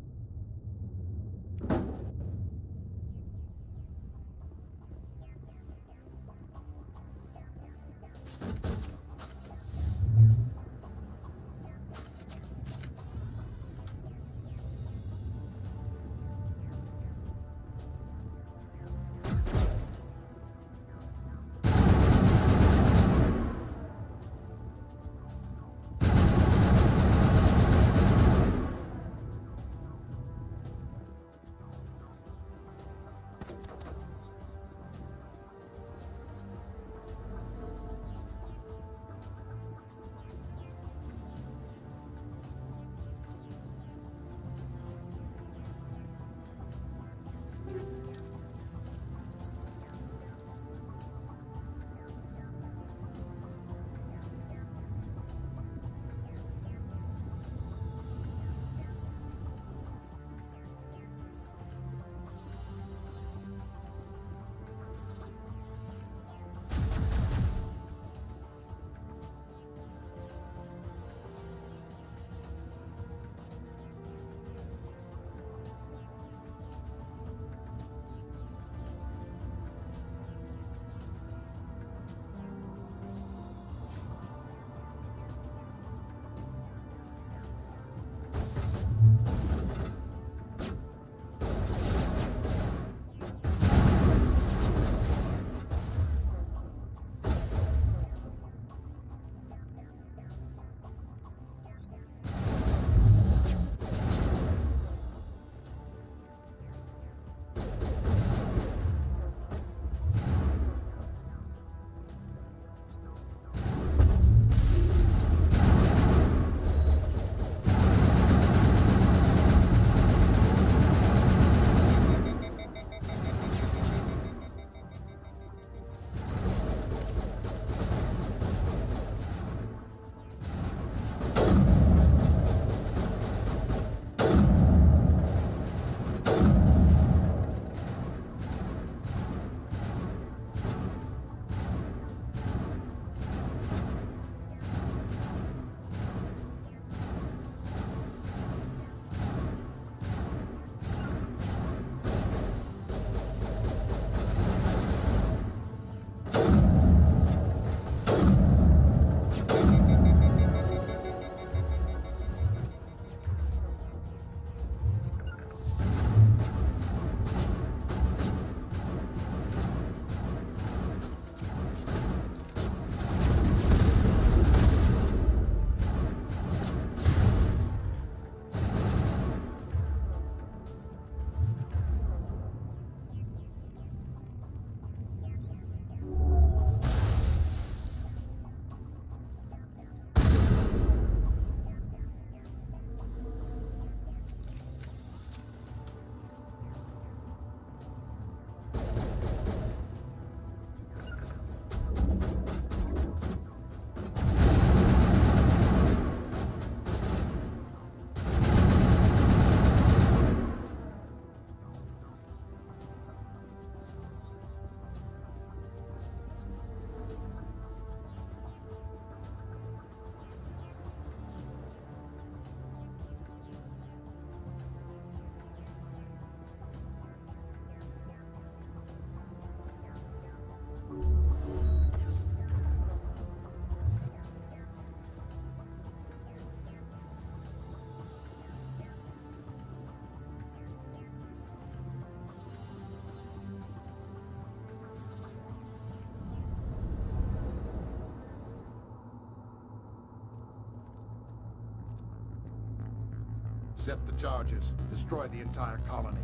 Accept the charges. Destroy the entire colony.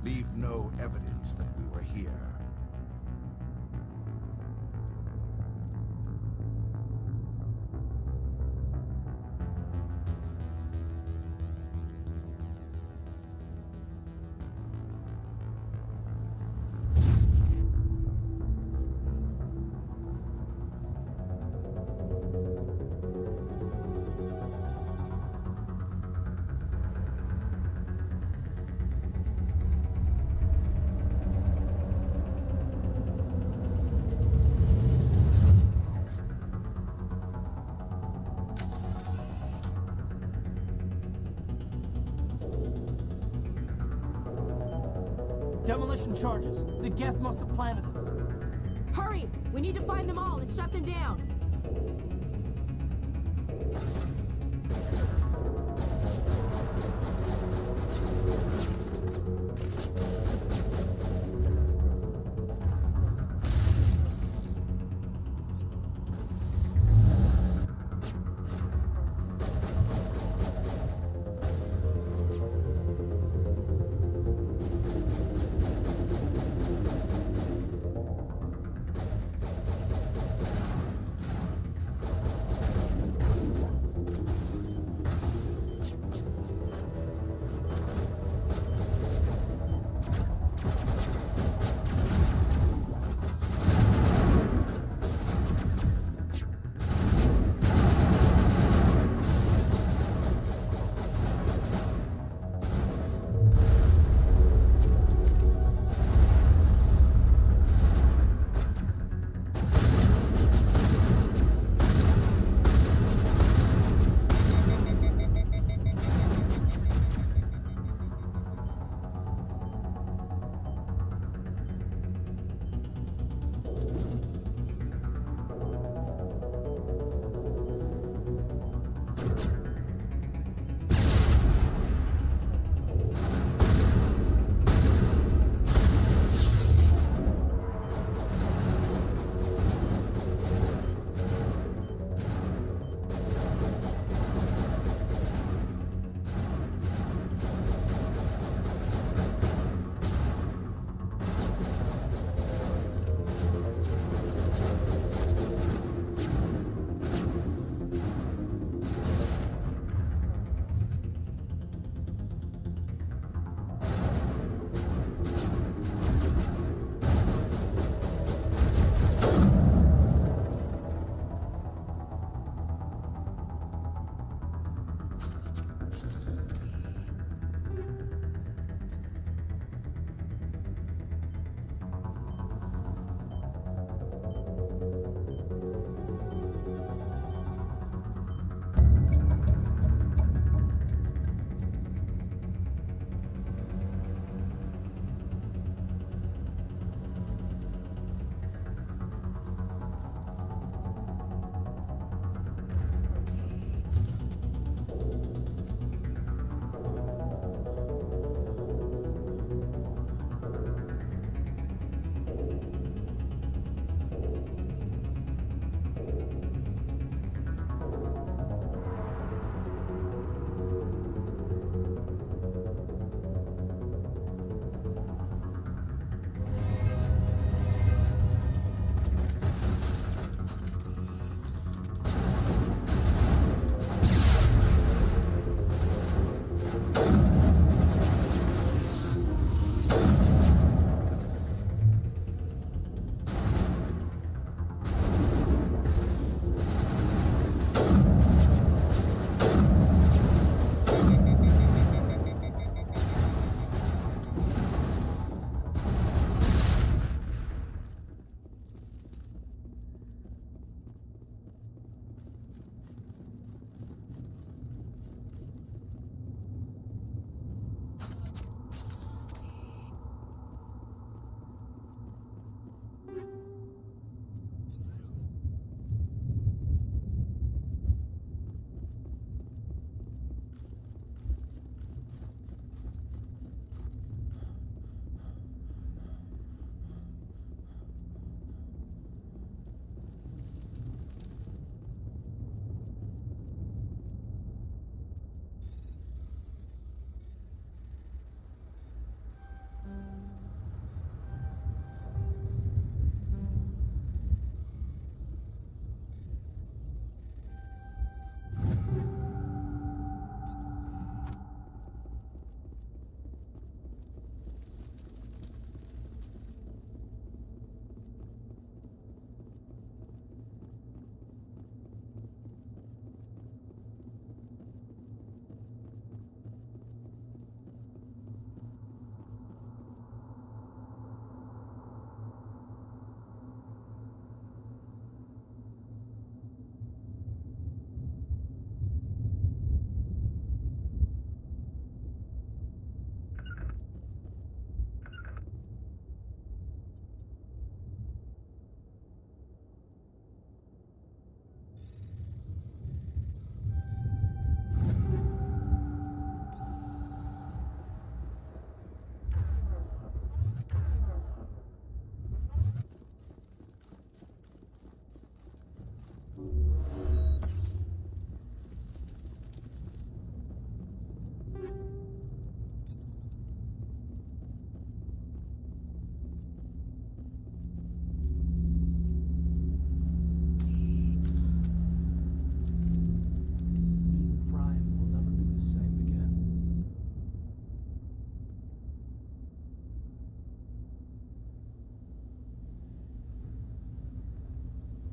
Leave no evidence that we were here. Demolition charges. The Geth must have planted them. Hurry! We need to find them all and shut them down.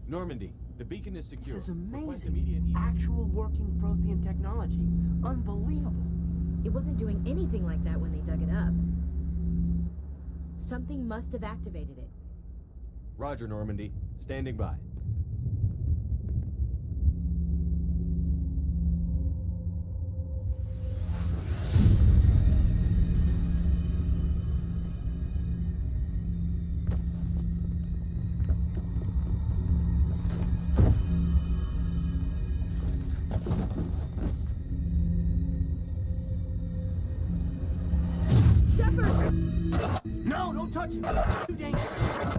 Normandy, the beacon is secure. This is Request amazing. immediate- Actual working Prothean technology. Unbelievable. It wasn't doing anything like that when they dug it up. Something must have activated it. Roger, Normandy. Standing by. Shepard! No, don't touch it. Too dangerous.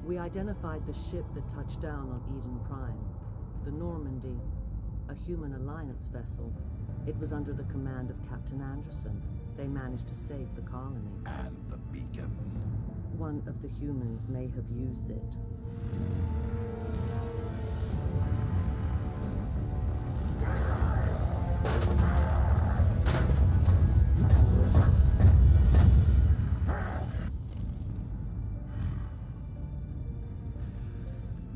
We identified the ship that touched down on Eden Prime. The Normandy, a human alliance vessel. It was under the command of Captain Anderson. They managed to save the colony. And the beacon. One of the humans may have used it.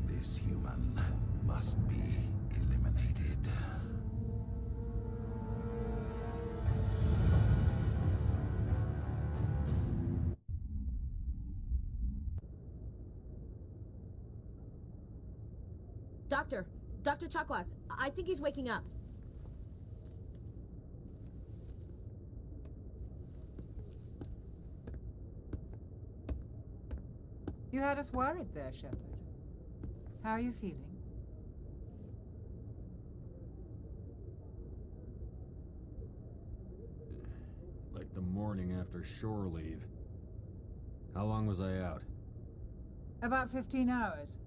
This human must be eliminated. Dr. Chakwas, I think he's waking up. You had us worried there, Shepard. How are you feeling? Like the morning after shore leave. How long was I out? About 15 hours.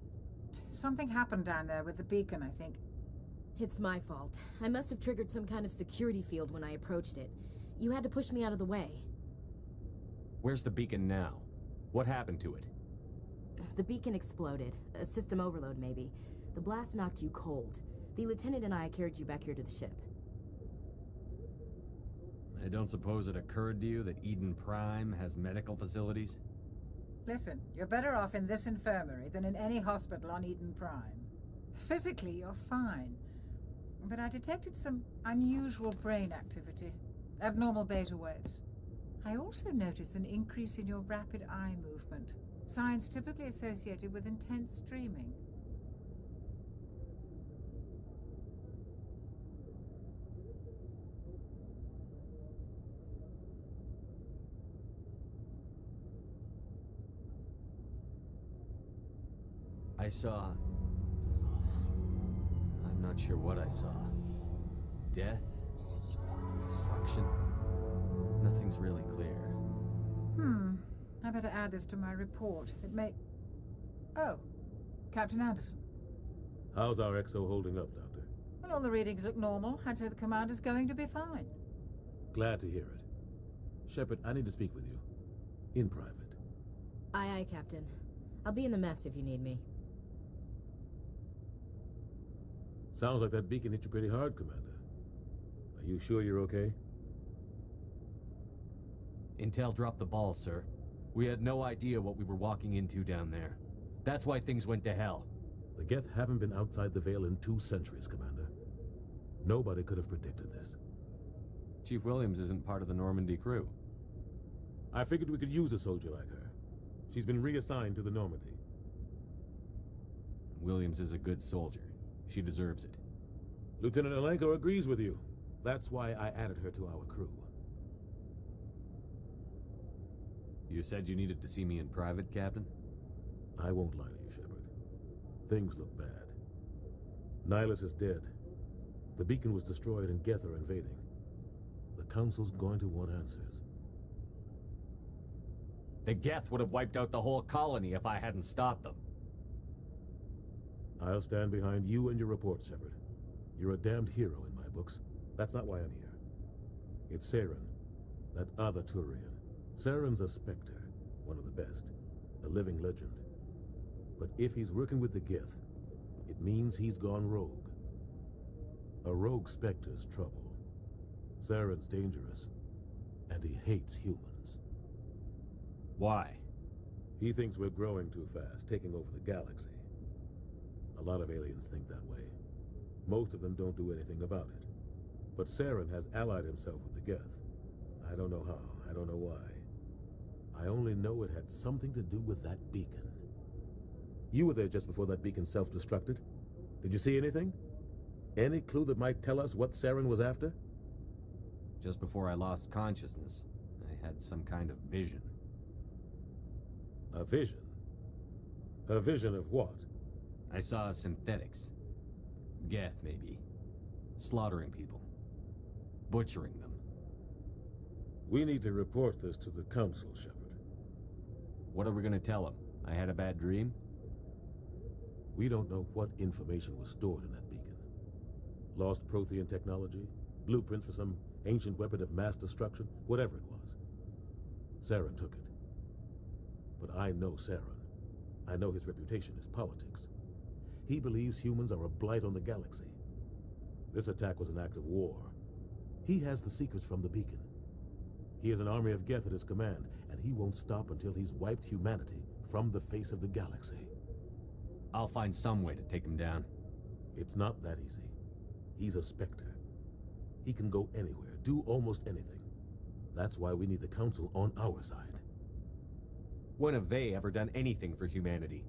Something happened down there with the beacon, I think. It's my fault. I must have triggered some kind of security field when I approached it. You had to push me out of the way. Where's the beacon now? What happened to it? The beacon exploded. A system overload, maybe. The blast knocked you cold. The lieutenant and I carried you back here to the ship. I don't suppose it occurred to you that Eden Prime has medical facilities? Listen, you're better off in this infirmary than in any hospital on Eden Prime. Physically, you're fine. But I detected some unusual brain activity. Abnormal beta waves. I also noticed an increase in your rapid eye movement. Signs typically associated with intense dreaming. I saw... I'm not sure what I saw. Death? Destruction? Nothing's really clear. I better add this to my report. It may... Oh, Captain Anderson. How's our XO holding up, Doctor? Well, all the readings look normal. I'd say the commander's going to be fine. Glad to hear it. Shepard, I need to speak with you. In private. Aye, aye, Captain. I'll be in the mess if you need me. Sounds like that beacon hit you pretty hard, Commander. Are you sure you're okay? Intel dropped the ball, sir. We had no idea what we were walking into down there. That's why things went to hell. The Geth haven't been outside the Veil in 2 centuries, Commander. Nobody could have predicted this. Chief Williams isn't part of the Normandy crew. I figured we could use a soldier like her. She's been reassigned to the Normandy. Williams is a good soldier. She deserves it. Lieutenant Alenko agrees with you. That's why I added her to our crew. You said you needed to see me in private, Captain? I won't lie to you, Shepard. Things look bad. Nihilus is dead. The beacon was destroyed and Geth are invading. The Council's going to want answers. The Geth would have wiped out the whole colony if I hadn't stopped them. I'll stand behind you and your report, Shepard. You're a damned hero in my books. That's not why I'm here. It's Saren, that other Turian. Saren's a Spectre, one of the best, a living legend. But if he's working with the Geth, it means he's gone rogue. A rogue Spectre's trouble. Saren's dangerous, and he hates humans. Why? He thinks we're growing too fast, taking over the galaxy. A lot of aliens think that way. Most of them don't do anything about it. But Saren has allied himself with the Geth. I don't know how, I don't know why. I only know it had something to do with that beacon. You were there just before that beacon self-destructed. Did you see anything? Any clue that might tell us what Saren was after? Just before I lost consciousness, I had some kind of vision. A vision? A vision of what? I saw synthetics. Geth, maybe. Slaughtering people. Butchering them. We need to report this to the Council, Shepard. What are we gonna tell them? I had a bad dream? We don't know what information was stored in that beacon. Lost Prothean technology? Blueprints for some ancient weapon of mass destruction? Whatever it was. Saren took it. But I know Saren. I know his reputation is politics. He believes humans are a blight on the galaxy. This attack was an act of war. He has the secrets from the beacon. He has an army of Geth at his command, and he won't stop until he's wiped humanity from the face of the galaxy. I'll find some way to take him down. It's not that easy. He's a Spectre. He can go anywhere, do almost anything. That's why we need the Council on our side. When have they ever done anything for humanity?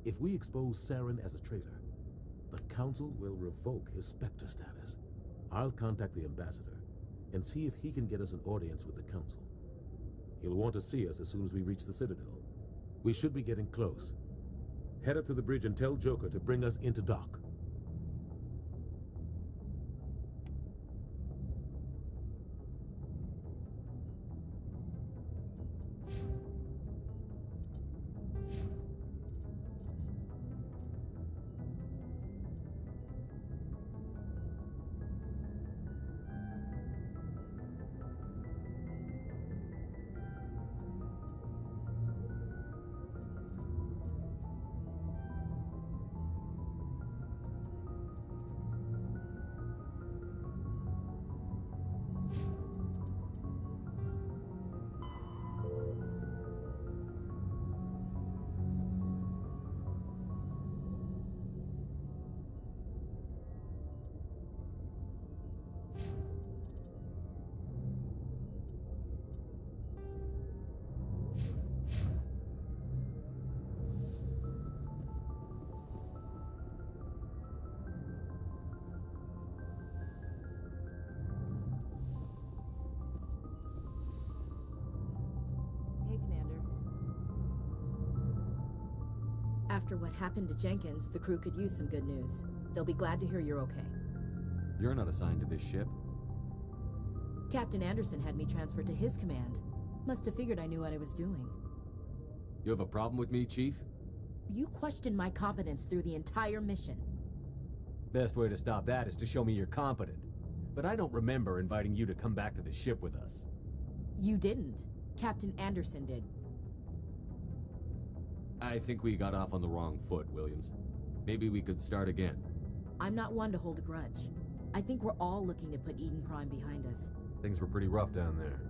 If we expose Saren as a traitor, the Council will revoke his Spectre status. I'll contact the Ambassador and see if he can get us an audience with the Council. He'll want to see us as soon as we reach the Citadel. We should be getting close. Head up to the bridge and tell Joker to bring us into dock. After what happened to Jenkins, the crew could use some good news. They'll be glad to hear you're okay. You're not assigned to this ship. Captain Anderson had me transferred to his command. Must have figured I knew what I was doing. You have a problem with me, Chief? You questioned my competence through the entire mission. Best way to stop that is to show me you're competent. But I don't remember inviting you to come back to the ship with us. You didn't. Captain Anderson did. I think we got off on the wrong foot, Williams. Maybe we could start again. I'm not one to hold a grudge. I think we're all looking to put Eden Prime behind us. Things were pretty rough down there.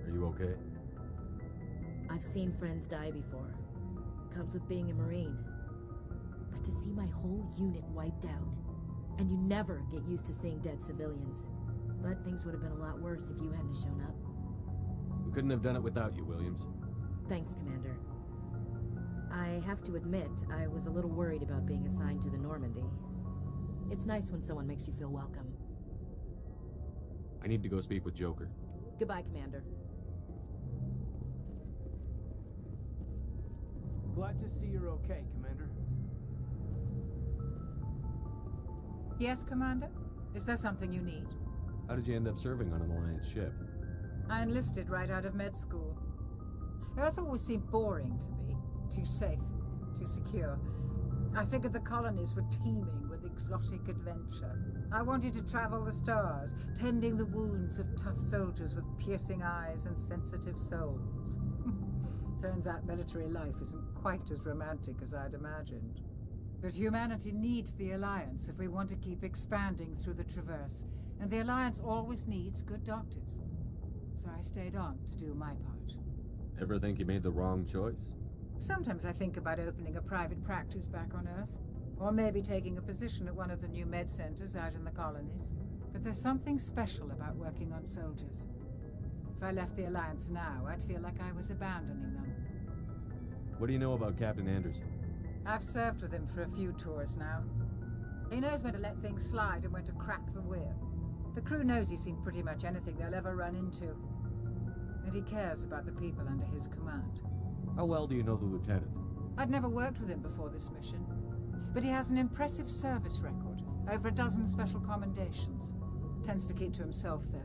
Are you okay? I've seen friends die before. Comes with being a Marine. But to see my whole unit wiped out, and you never get used to seeing dead civilians. But things would have been a lot worse if you hadn't shown up. We couldn't have done it without you, Williams. Thanks, Commander. I have to admit, I was a little worried about being assigned to the Normandy. It's nice when someone makes you feel welcome. I need to go speak with Joker. Goodbye, Commander. Glad to see you're okay, Commander. Yes, Commander? Is there something you need? How did you end up serving on an Alliance ship? I enlisted right out of med school. Earth always seemed boring to me. Too safe, too secure. I figured the colonies were teeming with exotic adventure. I wanted to travel the stars, tending the wounds of tough soldiers with piercing eyes and sensitive souls. Turns out military life isn't quite as romantic as I'd imagined. But humanity needs the Alliance if we want to keep expanding through the Traverse, and the Alliance always needs good doctors. So I stayed on to do my part. Ever think you made the wrong choice? Sometimes I think about opening a private practice back on Earth, or maybe taking a position at one of the new med centers out in the colonies. But there's something special about working on soldiers. If I left the Alliance now, I'd feel like I was abandoning them. What do you know about Captain Anderson? I've served with him for a few tours now. He knows when to let things slide and when to crack the whip. The crew knows he's seen pretty much anything they'll ever run into. And he cares about the people under his command. How well do you know the lieutenant? I'd never worked with him before this mission. But he has an impressive service record. Over a dozen special commendations. Tends to keep to himself, though.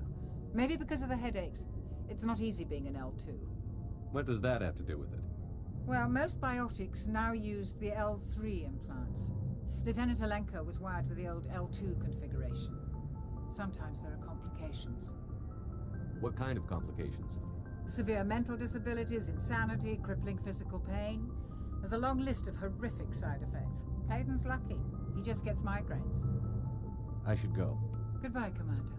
Maybe because of the headaches. It's not easy being an L2. What does that have to do with it? Well, most biotics now use the L3 implants. Lieutenant Alenko was wired with the old L2 configuration. Sometimes there are complications. What kind of complications? Severe mental disabilities, insanity, crippling physical pain. There's a long list of horrific side effects. Caden's lucky. He just gets migraines. I should go. Goodbye, Commander.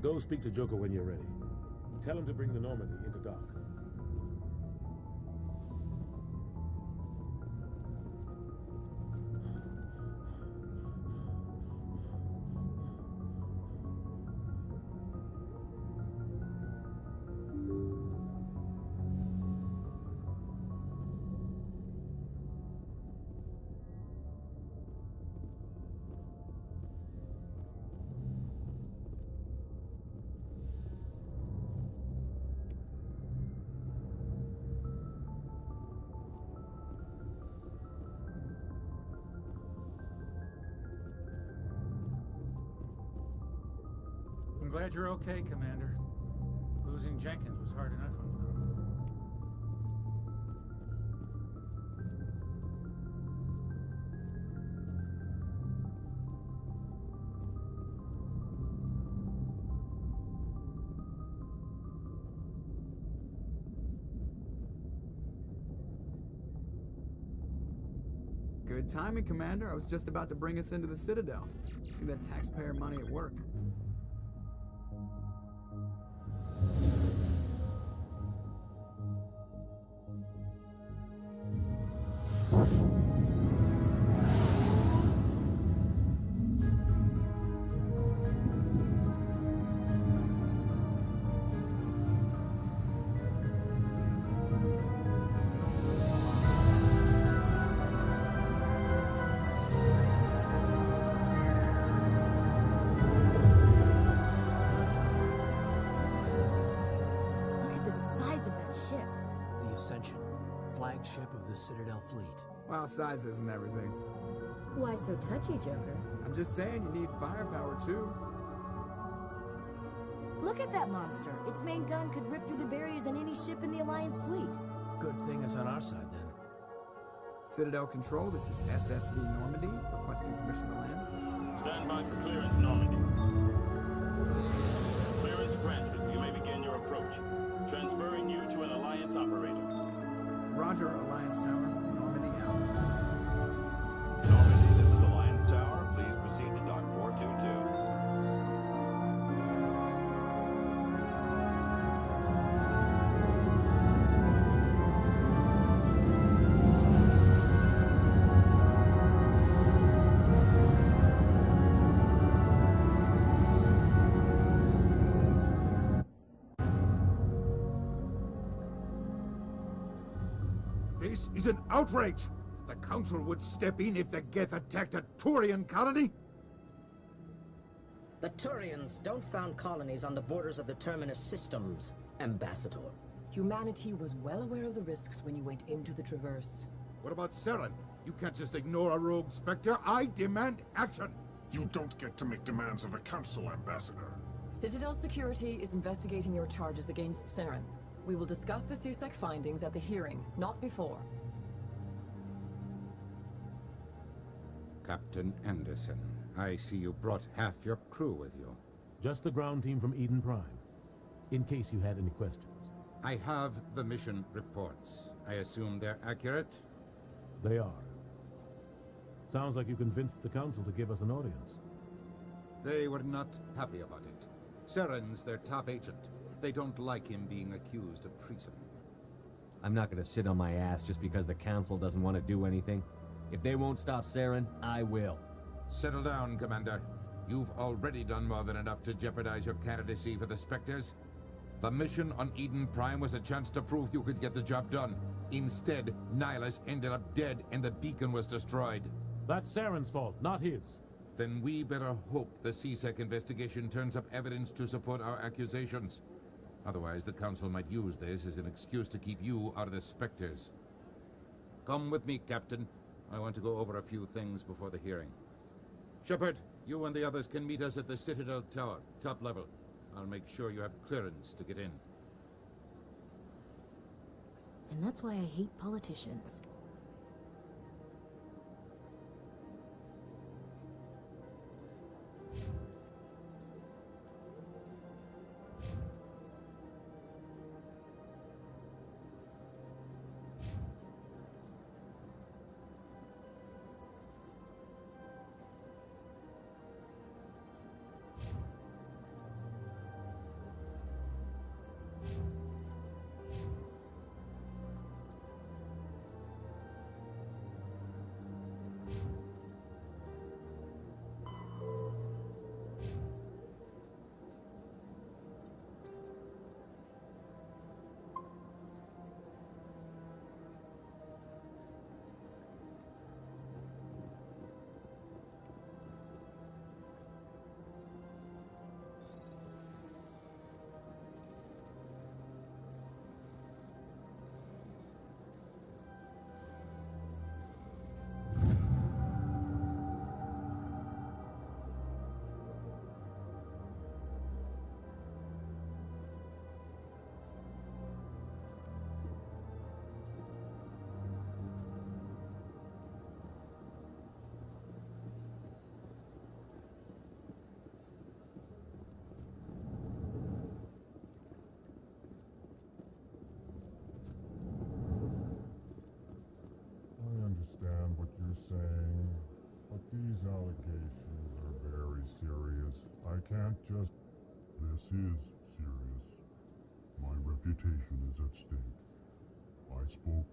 Go speak to Joker when you're ready. Tell him to bring the Normandy into dock. I'm glad you're okay, Commander. Losing Jenkins was hard enough on the crew. Good timing, Commander. I was just about to bring us into the Citadel. See that taxpayer money at work. Flagship of the Citadel fleet. Well, size isn't everything. Why so touchy, Joker? I'm just saying you need firepower, too. Look at that monster. Its main gun could rip through the barriers in any ship in the Alliance fleet. Good thing it's on our side, then. Citadel Control, this is SSV Normandy, requesting permission to land. Stand by for clearance, Normandy. Clearance granted. You may begin your approach. Transferring you to an Alliance operator. Roger, Alliance Tower. Normandy out. Normandy, this is Alliance Tower. Please proceed to Dock 422. This is an outrage! The Council would step in if the Geth attacked a Turian colony? The Turians don't found colonies on the borders of the Terminus systems, Ambassador. Humanity was well aware of the risks when you went into the Traverse. What about Saren? You can't just ignore a rogue Spectre. I demand action! You don't get to make demands of the Council, Ambassador. Citadel Security is investigating your charges against Saren. We will discuss the CSEC findings at the hearing, not before. Captain Anderson, I see you brought half your crew with you. Just the ground team from Eden Prime, in case you had any questions. I have the mission reports. I assume they're accurate? They are. Sounds like you convinced the Council to give us an audience. They were not happy about it. Saren's their top agent. They don't like him being accused of treason. I'm not gonna sit on my ass just because the Council doesn't want to do anything. If they won't stop Saren, I will. Settle down, Commander. You've already done more than enough to jeopardize your candidacy for the Spectres. The mission on Eden Prime was a chance to prove you could get the job done. Instead, Nihilus ended up dead and the beacon was destroyed. That's Saren's fault, not his. Then we better hope the CSEC investigation turns up evidence to support our accusations. Otherwise, the Council might use this as an excuse to keep you out of the Spectres. Come with me, Captain. I want to go over a few things before the hearing. Shepard, you and the others can meet us at the Citadel Tower, top level. I'll make sure you have clearance to get in. And that's why I hate politicians. Understand what you're saying, but these allegations are very serious. I can't just... This is serious. My reputation is at stake. I spoke...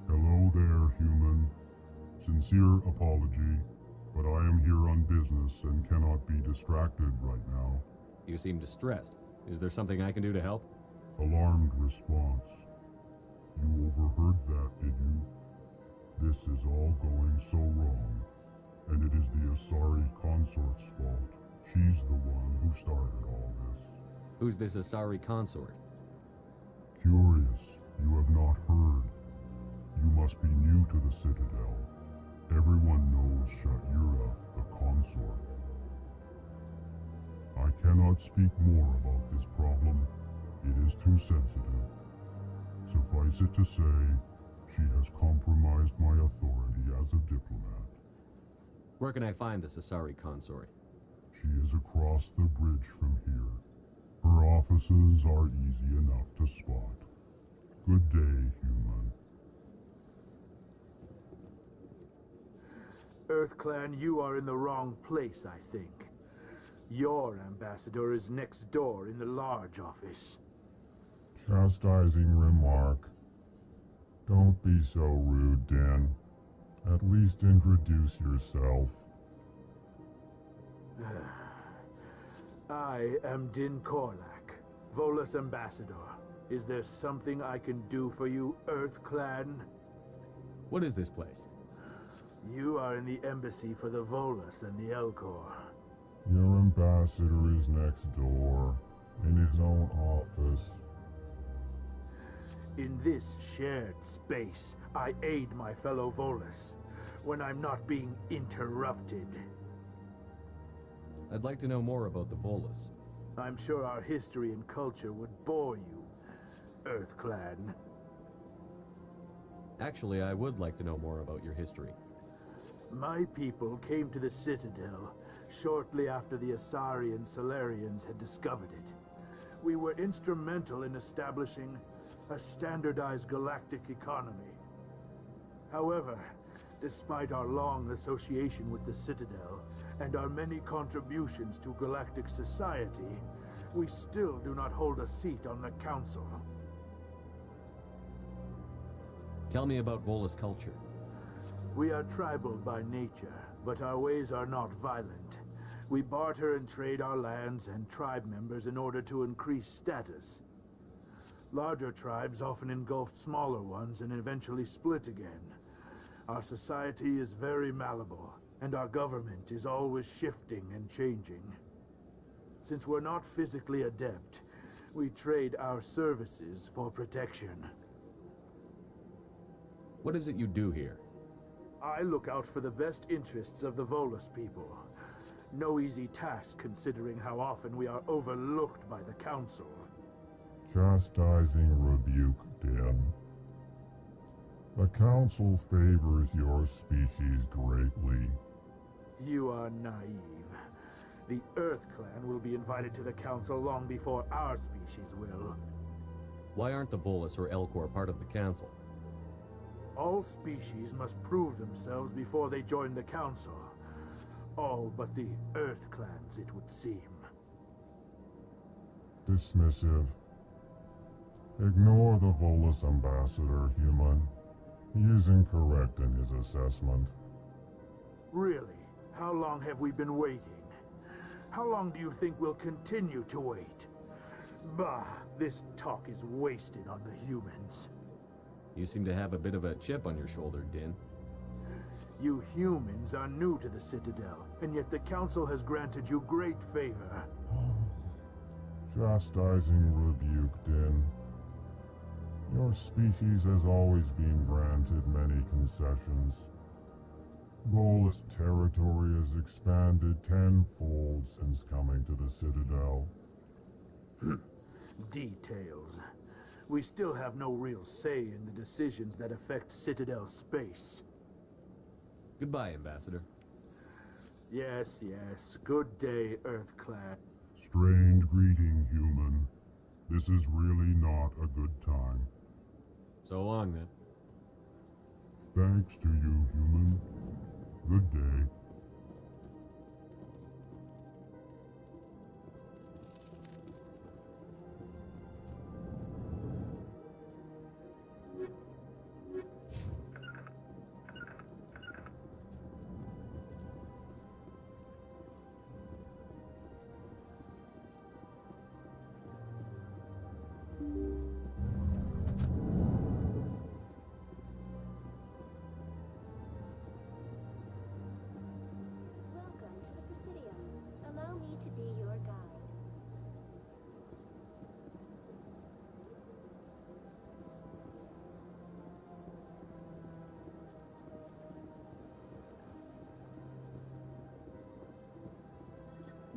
Hello there, human. Sincere apology, but I am here on business and cannot be distracted right now. You seem distressed. Is there something I can do to help? Alarmed response. You overheard that, did you? This is all going so wrong, and it is the Asari consort's fault. She's the one who started all this. Who's this Asari consort? Curious, you have not heard. You must be new to the Citadel. Everyone knows Sha'ira, the consort. I cannot speak more about this problem. It is too sensitive. Suffice it to say, she has compromised my authority as a diplomat. Where can I find the Asari consort? She is across the bridge from here. Her offices are easy enough to spot. Good day, human. EarthClan, you are in the wrong place, I think. Your ambassador is next door in the large office. Chastising remark. Don't be so rude, Din. At least introduce yourself. I am Din Korlak, Volus ambassador. Is there something I can do for you, EarthClan? What is this place? You are in the embassy for the Volus and the Elcor. Your ambassador is next door, in his own office. In this shared space, I aid my fellow Volus when I'm not being interrupted. I'd like to know more about the Volus. I'm sure our history and culture would bore you, EarthClan. Actually, I would like to know more about your history. My people came to the Citadel shortly after the Asari and Solarians had discovered it. We were instrumental in establishing a standardized galactic economy. However, despite our long association with the Citadel and our many contributions to galactic society, we still do not hold a seat on the Council. Tell me about Volus culture. We are tribal by nature, but our ways are not violent. We barter and trade our lands and tribe members in order to increase status. Larger tribes often engulf smaller ones and eventually split again. Our society is very malleable, and our government is always shifting and changing. Since we're not physically adept, we trade our services for protection. What is it you do here? I look out for the best interests of the Volus people. No easy task considering how often we are overlooked by the Council. Chastising rebuke, Din. The Council favors your species greatly. You are naive. The EarthClan will be invited to the Council long before our species will. Why aren't the Volus or Elcor part of the Council? All species must prove themselves before they join the Council. All but the EarthClans, it would seem. Dismissive. Ignore the Volus ambassador, human. He is incorrect in his assessment. Really? How long have we been waiting? How long do you think we'll continue to wait? Bah, this talk is wasted on the humans. You seem to have a bit of a chip on your shoulder, Din. You humans are new to the Citadel, and yet the Council has granted you great favor. Chastising rebuke, Din. Your species has always been granted many concessions. Volus territory has expanded tenfold since coming to the Citadel. Details. We still have no real say in the decisions that affect Citadel space. Goodbye, Ambassador. Yes, yes. Good day, EarthClan. Strained greeting, human. This is really not a good time. So long, then. Thanks to you, human. Good day.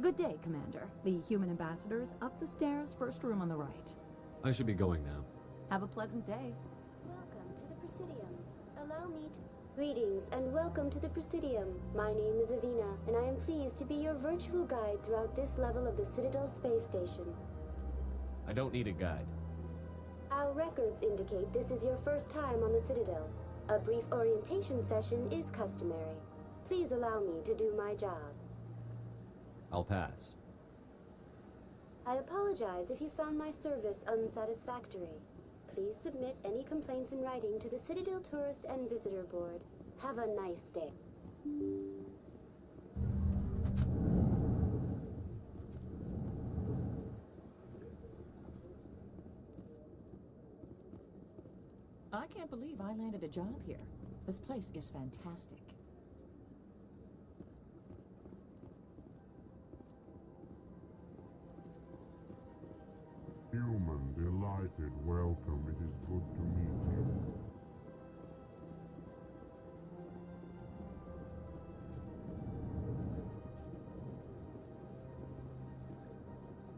Good day, Commander. The human ambassador is up the stairs, first room on the right. I should be going now. Have a pleasant day. Welcome to the Presidium. Allow me to... Greetings and welcome to the Presidium. My name is Avina, and I am pleased to be your virtual guide throughout this level of the Citadel space station. I don't need a guide. Our records indicate this is your first time on the Citadel. A brief orientation session is customary. Please allow me to do my job. I'll pass. I apologize if you found my service unsatisfactory. Please submit any complaints in writing to the Citadel Tourist and Visitor Board. Have a nice day. I can't believe I landed a job here. This place is fantastic. Human, delighted, welcome. It is good to meet you.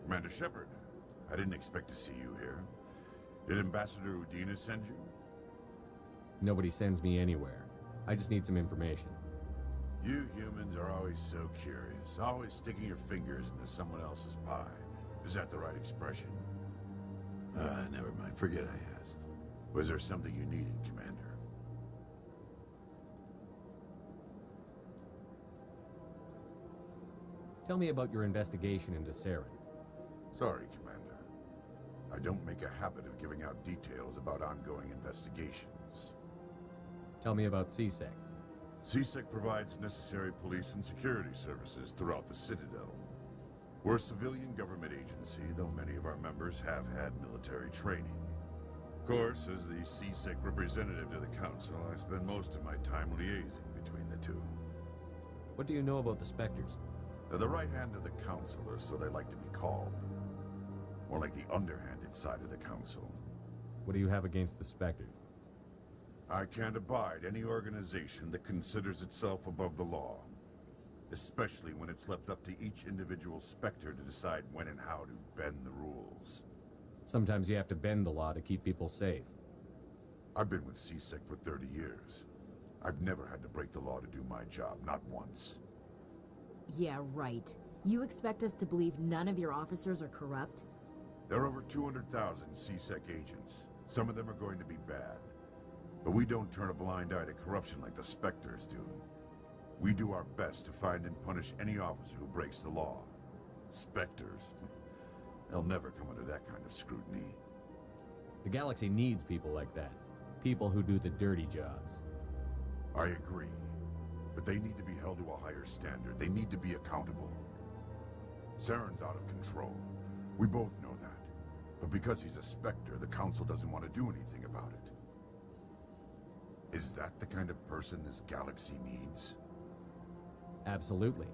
Commander Shepard, I didn't expect to see you here. Did Ambassador Udina send you? Nobody sends me anywhere. I just need some information. You humans are always so curious, always sticking your fingers into someone else's pie. Is that the right expression? Never mind. Forget I asked. Was there something you needed, Commander? Tell me about your investigation into Saren. Sorry, Commander. I don't make a habit of giving out details about ongoing investigations. Tell me about CSEC. CSEC provides necessary police and security services throughout the Citadel. We're a civilian government agency, though many of our members have had military training. Of course, as the CSEC representative to the Council, I spend most of my time liaising between the two. What do you know about the Spectres? They're the right hand of the Council, or so they like to be called. More like the underhanded side of the Council. What do you have against the Spectres? I can't abide any organization that considers itself above the law. Especially when it's left up to each individual Spectre to decide when and how to bend the rules. Sometimes you have to bend the law to keep people safe. I've been with CSEC for 30 years. I've never had to break the law to do my job, not once. Yeah, right. You expect us to believe none of your officers are corrupt? There are over 200,000 CSEC agents. Some of them are going to be bad. But we don't turn a blind eye to corruption like the Spectres do. We do our best to find and punish any officer who breaks the law. Spectres. They'll never come under that kind of scrutiny. The galaxy needs people like that. People who do the dirty jobs. I agree. But they need to be held to a higher standard. They need to be accountable. Saren's out of control. We both know that. But because he's a Spectre, the Council doesn't want to do anything about it. Is that the kind of person this galaxy needs? Absolutely.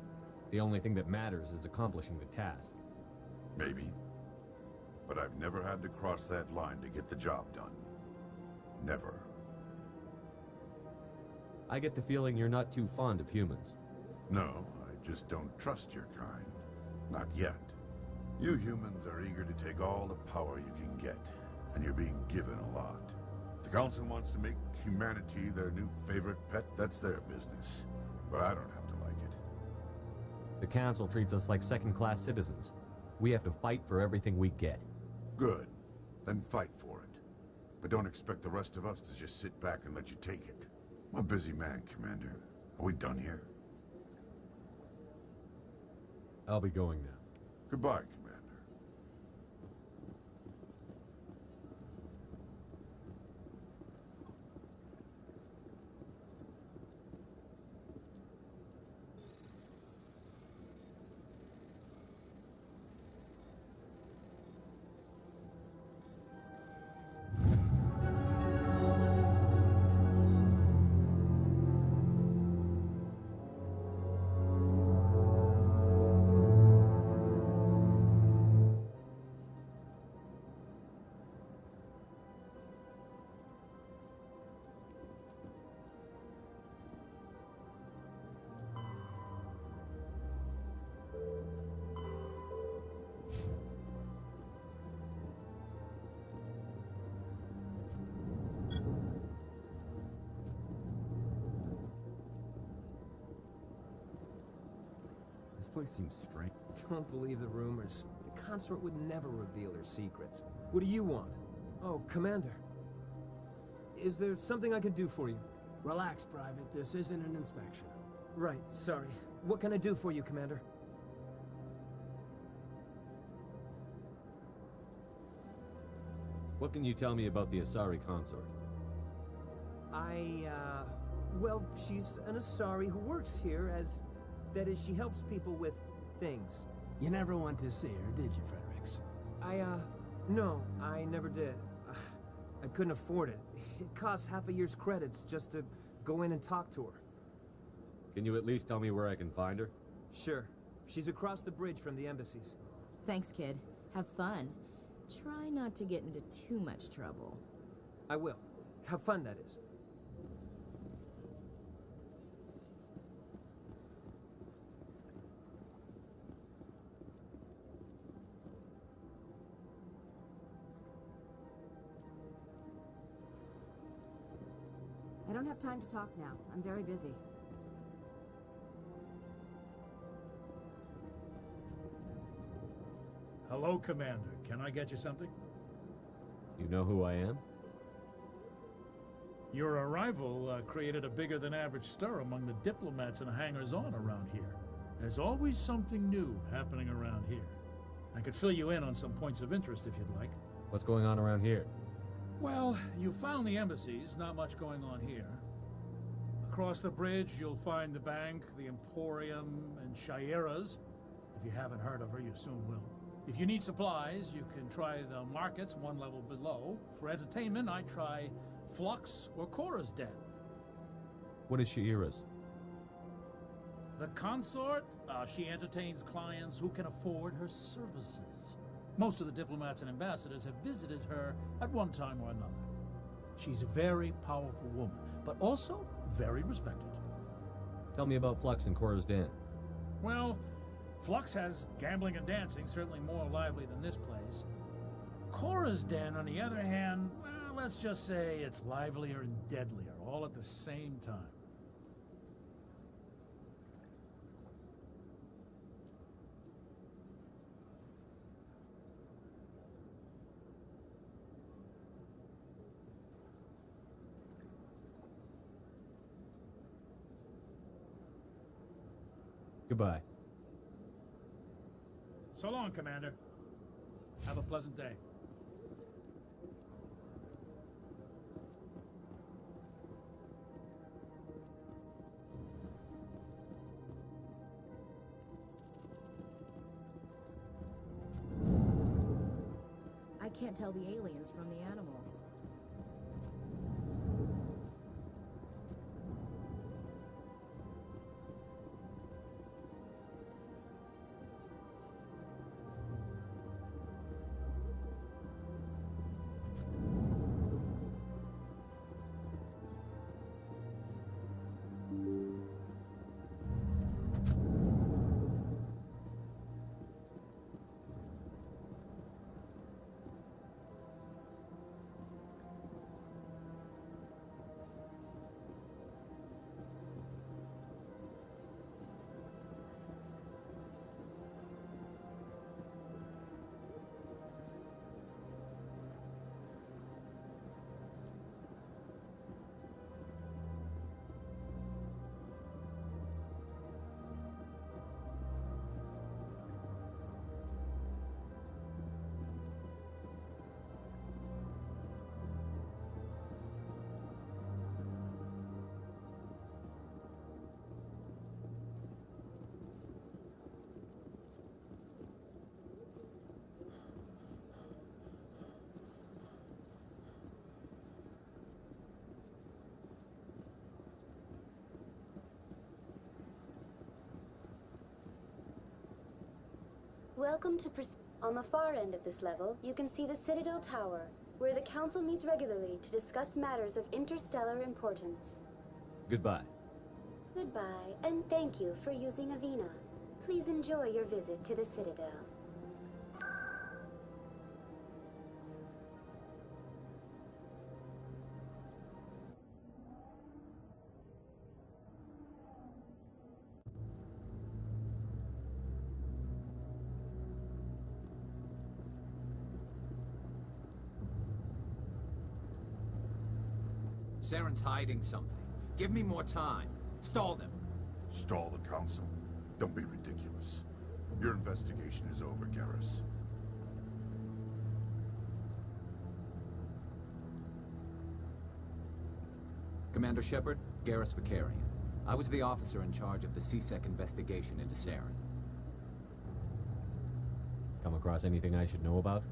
The only thing that matters is accomplishing the task. Maybe. But I've never had to cross that line to get the job done. Never. I get the feeling you're not too fond of humans. No, I just don't trust your kind. Not yet. You humans are eager to take all the power you can get, and you're being given a lot. If the Council wants to make humanity their new favorite pet, that's their business. But I don't have to like it. The Council treats us like second-class citizens. We have to fight for everything we get. Good. Then fight for it. But don't expect the rest of us to just sit back and let you take it. I'm a busy man, Commander. Are we done here? I'll be going now. Goodbye, Commander. place seems strange. Don't believe the rumors. The consort would never reveal her secrets. What do you want? Oh, Commander. Is there something I can do for you? Relax, Private. This isn't an inspection. Right, sorry. What can I do for you, Commander? What can you tell me about the Asari consort? Well, she's an Asari who works here as... That is, she helps people with things. You never went to see her, did you, Fredericks? No, I never did. I couldn't afford it. It costs half a year's credits just to go in and talk to her. Can you at least tell me where I can find her? Sure. She's across the bridge from the embassies. Thanks, kid. Have fun. Try not to get into too much trouble. I will. Have fun, that is. I don't have time to talk now. I'm very busy. Hello, Commander. Can I get you something? You know who I am? Your arrival created a bigger-than-average stir among the diplomats and hangers-on around here. There's always something new happening around here. I could fill you in on some points of interest if you'd like. What's going on around here? Well, you found the embassies, not much going on here. Across the bridge, you'll find the bank, the Emporium, and Shaira's. If you haven't heard of her, you soon will. If you need supplies, you can try the markets one level below. For entertainment, I try Flux or Cora's Den. What is Shaira's? The consort, she entertains clients who can afford her services. Most of the diplomats and ambassadors have visited her at one time or another. She's a very powerful woman, but also very respected. Tell me about Flux and Cora's Den. Well, Flux has gambling and dancing, certainly more lively than this place. Cora's Den, on the other hand, well, let's just say it's livelier and deadlier, all at the same time. Goodbye. So long, Commander. Have a pleasant day. I can't tell the aliens from the animals. Welcome to On the far end of this level, you can see the Citadel Tower, where the Council meets regularly to discuss matters of interstellar importance. Goodbye. Goodbye, and thank you for using Avina. Please enjoy your visit to the Citadel. Saren's hiding something. Give me more time. Stall them. Stall the Council? Don't be ridiculous. Your investigation is over, Garrus. Commander Shepard, Garrus Vicarian. I was the officer in charge of the CSEC investigation into Saren. Come across anything I should know about?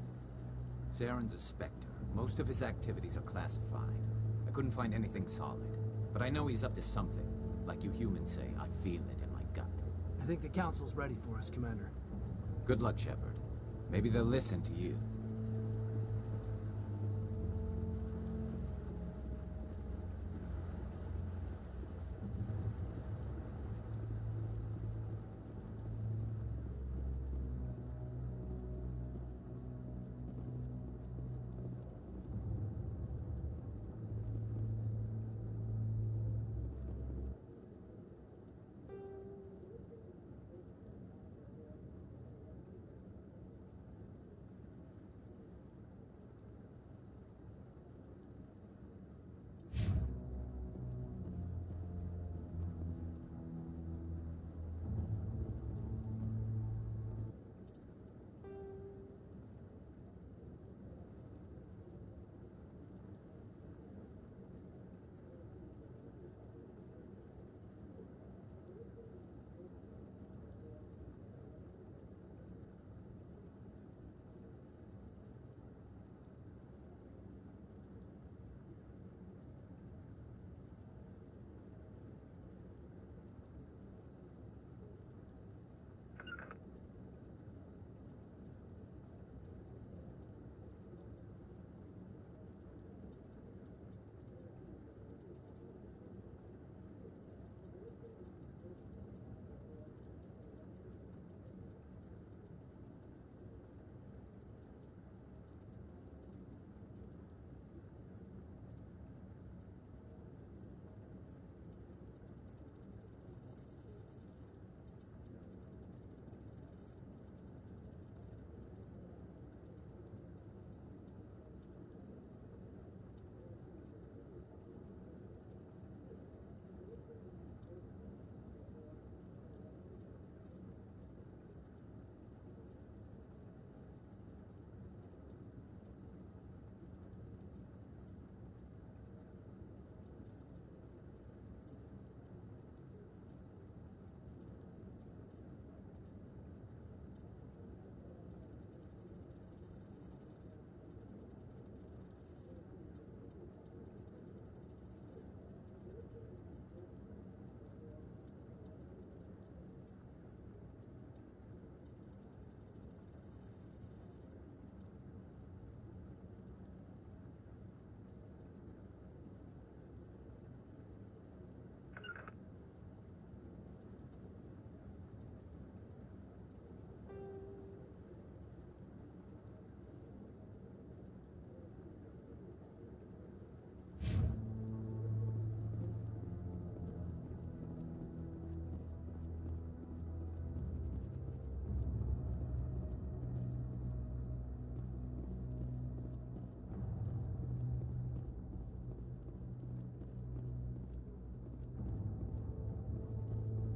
Saren's a Spectre. Most of his activities are classified. I couldn't find anything solid. But I know he's up to something. Like you humans say, I feel it in my gut. I think the Council's ready for us, Commander. Good luck, Shepard. Maybe they'll listen to you.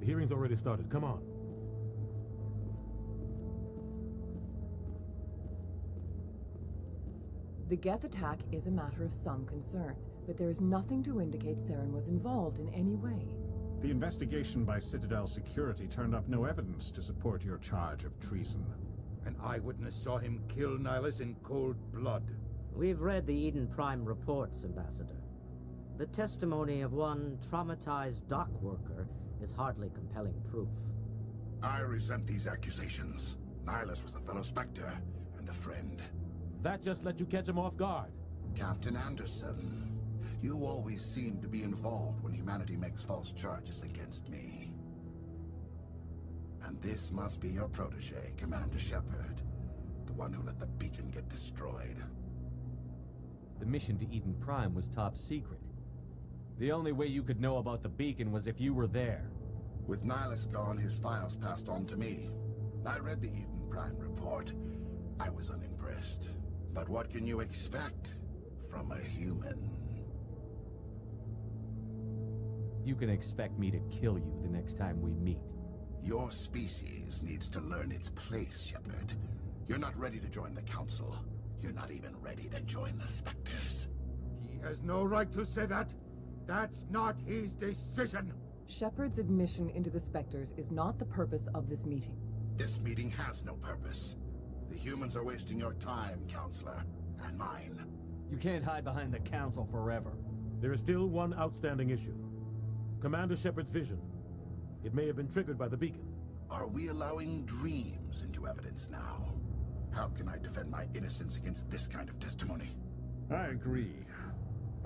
The hearing's already started. Come on. The Geth attack is a matter of some concern, but there is nothing to indicate Saren was involved in any way. The investigation by Citadel Security turned up no evidence to support your charge of treason. An eyewitness saw him kill Nihilus in cold blood. We've read the Eden Prime reports, Ambassador. The testimony of one traumatized dock worker is hardly compelling proof. I resent these accusations. Nihilus was a fellow Spectre and a friend. That just let you catch him off guard. Captain Anderson, you always seem to be involved when humanity makes false charges against me. And this must be your protege, Commander Shepard, the one who let the beacon get destroyed. The mission to Eden Prime was top secret. The only way you could know about the beacon was if you were there. With Nihilus gone, his files passed on to me. I read the Eden Prime report. I was unimpressed. But what can you expect from a human? You can expect me to kill you the next time we meet. Your species needs to learn its place, Shepard. You're not ready to join the Council. You're not even ready to join the Spectres. He has no right to say that. That's not his decision. Shepard's admission into the Spectres is not the purpose of this meeting. This meeting has no purpose. The humans are wasting your time, Counselor, and mine. You can't hide behind the Council forever. There is still one outstanding issue. Commander Shepard's vision. It may have been triggered by the beacon. Are we allowing dreams into evidence now? How can I defend my innocence against this kind of testimony? I agree.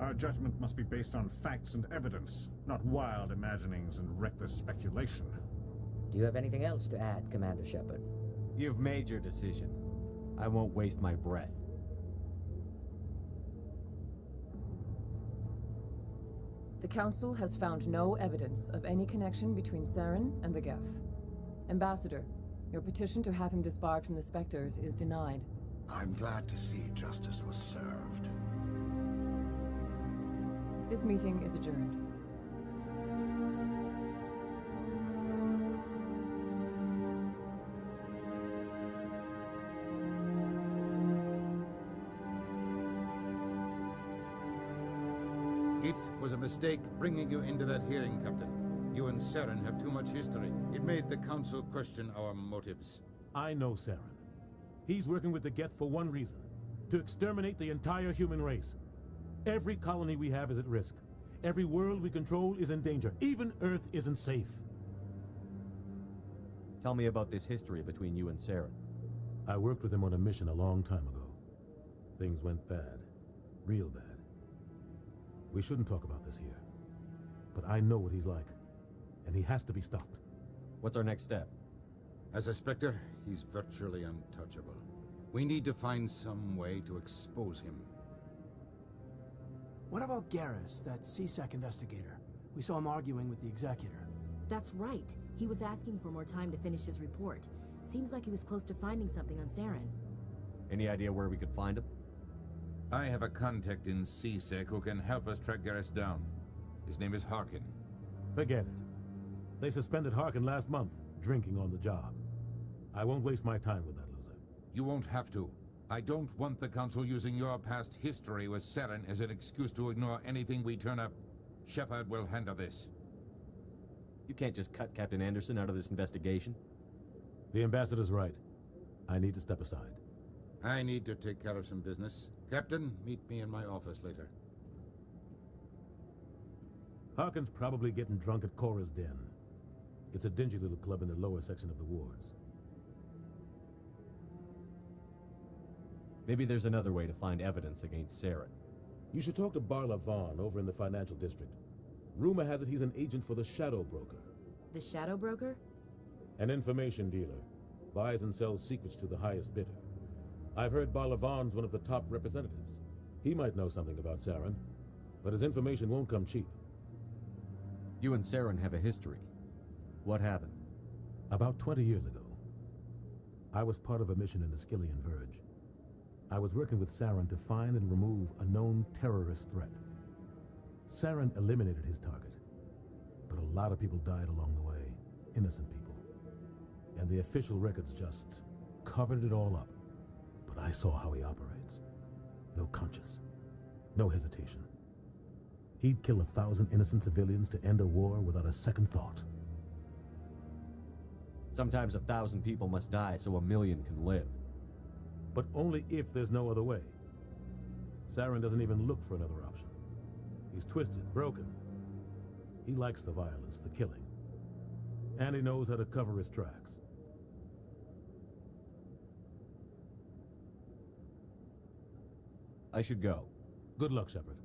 Our judgment must be based on facts and evidence, not wild imaginings and reckless speculation. Do you have anything else to add, Commander Shepard? You've made your decision. I won't waste my breath. The Council has found no evidence of any connection between Saren and the Geth. Ambassador, your petition to have him disbarred from the Spectres is denied. I'm glad to see justice was served. This meeting is adjourned. It was a mistake bringing you into that hearing, Captain. You and Saren have too much history. It made the Council question our motives. I know Saren. He's working with the Geth for one reason. To exterminate the entire human race. Every colony we have is at risk. Every world we control is in danger. Even Earth isn't safe. Tell me about this history between you and Saren. I worked with him on a mission a long time ago. Things went bad. Real bad. We shouldn't talk about this here. But I know what he's like. And he has to be stopped. What's our next step? As a Spectre, he's virtually untouchable. We need to find some way to expose him. What about Garrus, that CSEC investigator? We saw him arguing with the Executor. That's right. He was asking for more time to finish his report. Seems like he was close to finding something on Saren. Any idea where we could find him? I have a contact in CSEC who can help us track Garrus down. His name is Harkin. Forget it. They suspended Harkin last month, drinking on the job. I won't waste my time with that loser. You won't have to. I don't want the Council using your past history with Saren as an excuse to ignore anything we turn up. Shepard will handle this. You can't just cut Captain Anderson out of this investigation. The Ambassador's right. I need to step aside. I need to take care of some business. Captain, meet me in my office later. Harkin's probably getting drunk at Cora's Den. It's a dingy little club in the lower section of the wards. Maybe there's another way to find evidence against Saren. You should talk to Barla Vaughn over in the financial district. Rumor has it he's an agent for the Shadow Broker. The Shadow Broker? An information dealer. Buys and sells secrets to the highest bidder. I've heard Barla Vaughn's one of the top representatives. He might know something about Saren, but his information won't come cheap. You and Saren have a history. What happened? About 20 years ago, I was part of a mission in the Skillian Verge. I was working with Saren to find and remove a known terrorist threat. Saren eliminated his target, but a lot of people died along the way, innocent people. And the official records just covered it all up. But I saw how he operates. No conscience, no hesitation. He'd kill 1,000 innocent civilians to end a war without a second thought. Sometimes 1,000 people must die so 1,000,000 can live. But only if there's no other way. Saren doesn't even look for another option. He's twisted, broken. He likes the violence, the killing. And he knows how to cover his tracks. I should go. Good luck, Shepard.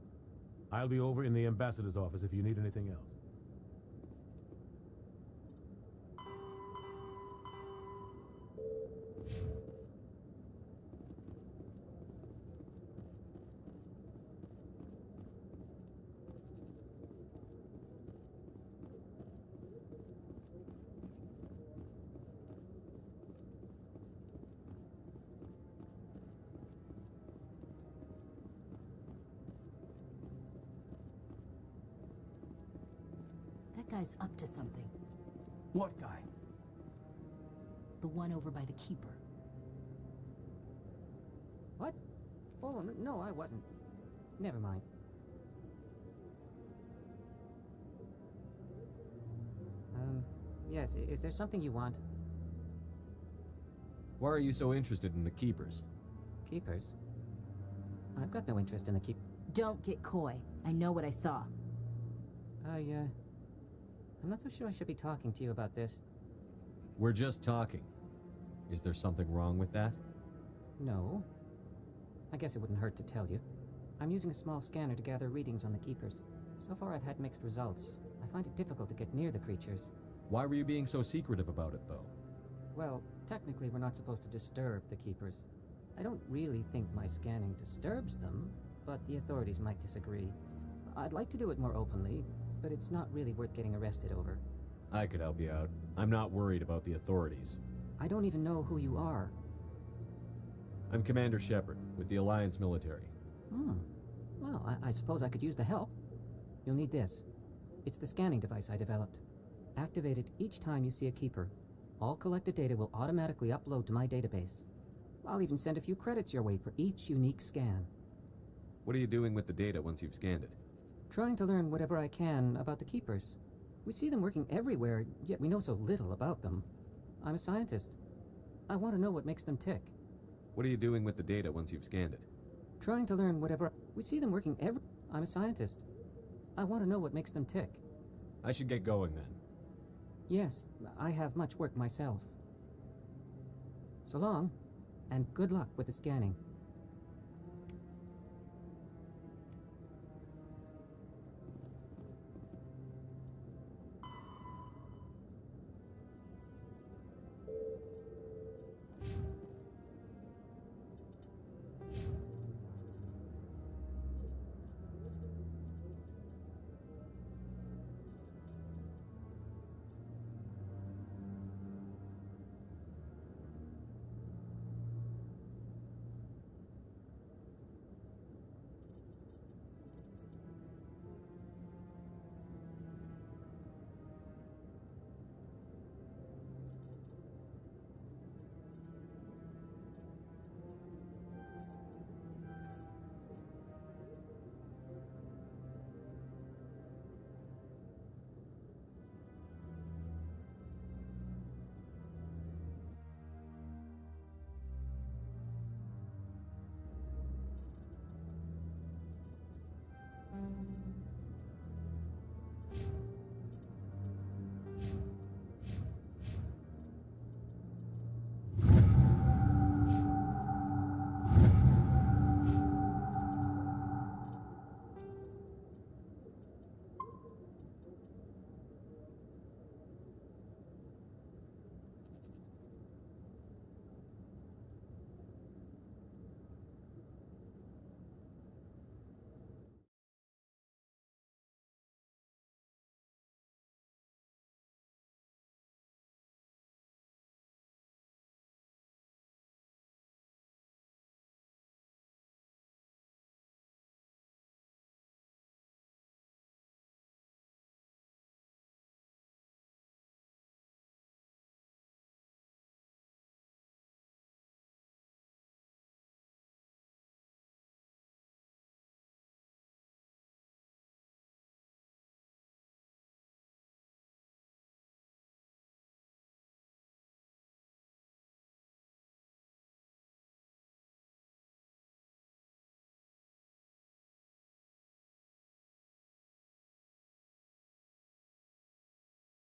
I'll be over in the Ambassador's office if you need anything else. guy's up to something. What guy? The one over by the Keeper. What? Oh, no, I wasn't. Never mind. Yes, is there something you want? Why are you so interested in the Keepers? Keepers? I've got no interest in the Don't get coy. I know what I saw. I'm not so sure I should be talking to you about this. We're just talking. Is there something wrong with that? No. I guess it wouldn't hurt to tell you. I'm using a small scanner to gather readings on the Keepers. So far I've had mixed results. I find it difficult to get near the creatures. Why were you being so secretive about it, though? Well, technically we're not supposed to disturb the Keepers. I don't really think my scanning disturbs them, but the authorities might disagree. I'd like to do it more openly, but it's not really worth getting arrested over. I could help you out. I'm not worried about the authorities. I don't even know who you are. I'm Commander Shepard, with the Alliance military. Well, I suppose I could use the help. You'll need this. It's the scanning device I developed. Activate it each time you see a Keeper. All collected data will automatically upload to my database. I'll even send a few credits your way for each unique scan. What are you doing with the data once you've scanned it? Trying to learn whatever I can about the Keepers. We see them working everywhere, yet we know so little about them. I'm a scientist. I want to know what makes them tick. What are you doing with the data once you've scanned it? Trying to learn whatever... We see them working I'm a scientist. I want to know what makes them tick. I should get going then. Yes, I have much work myself. So long, and good luck with the scanning.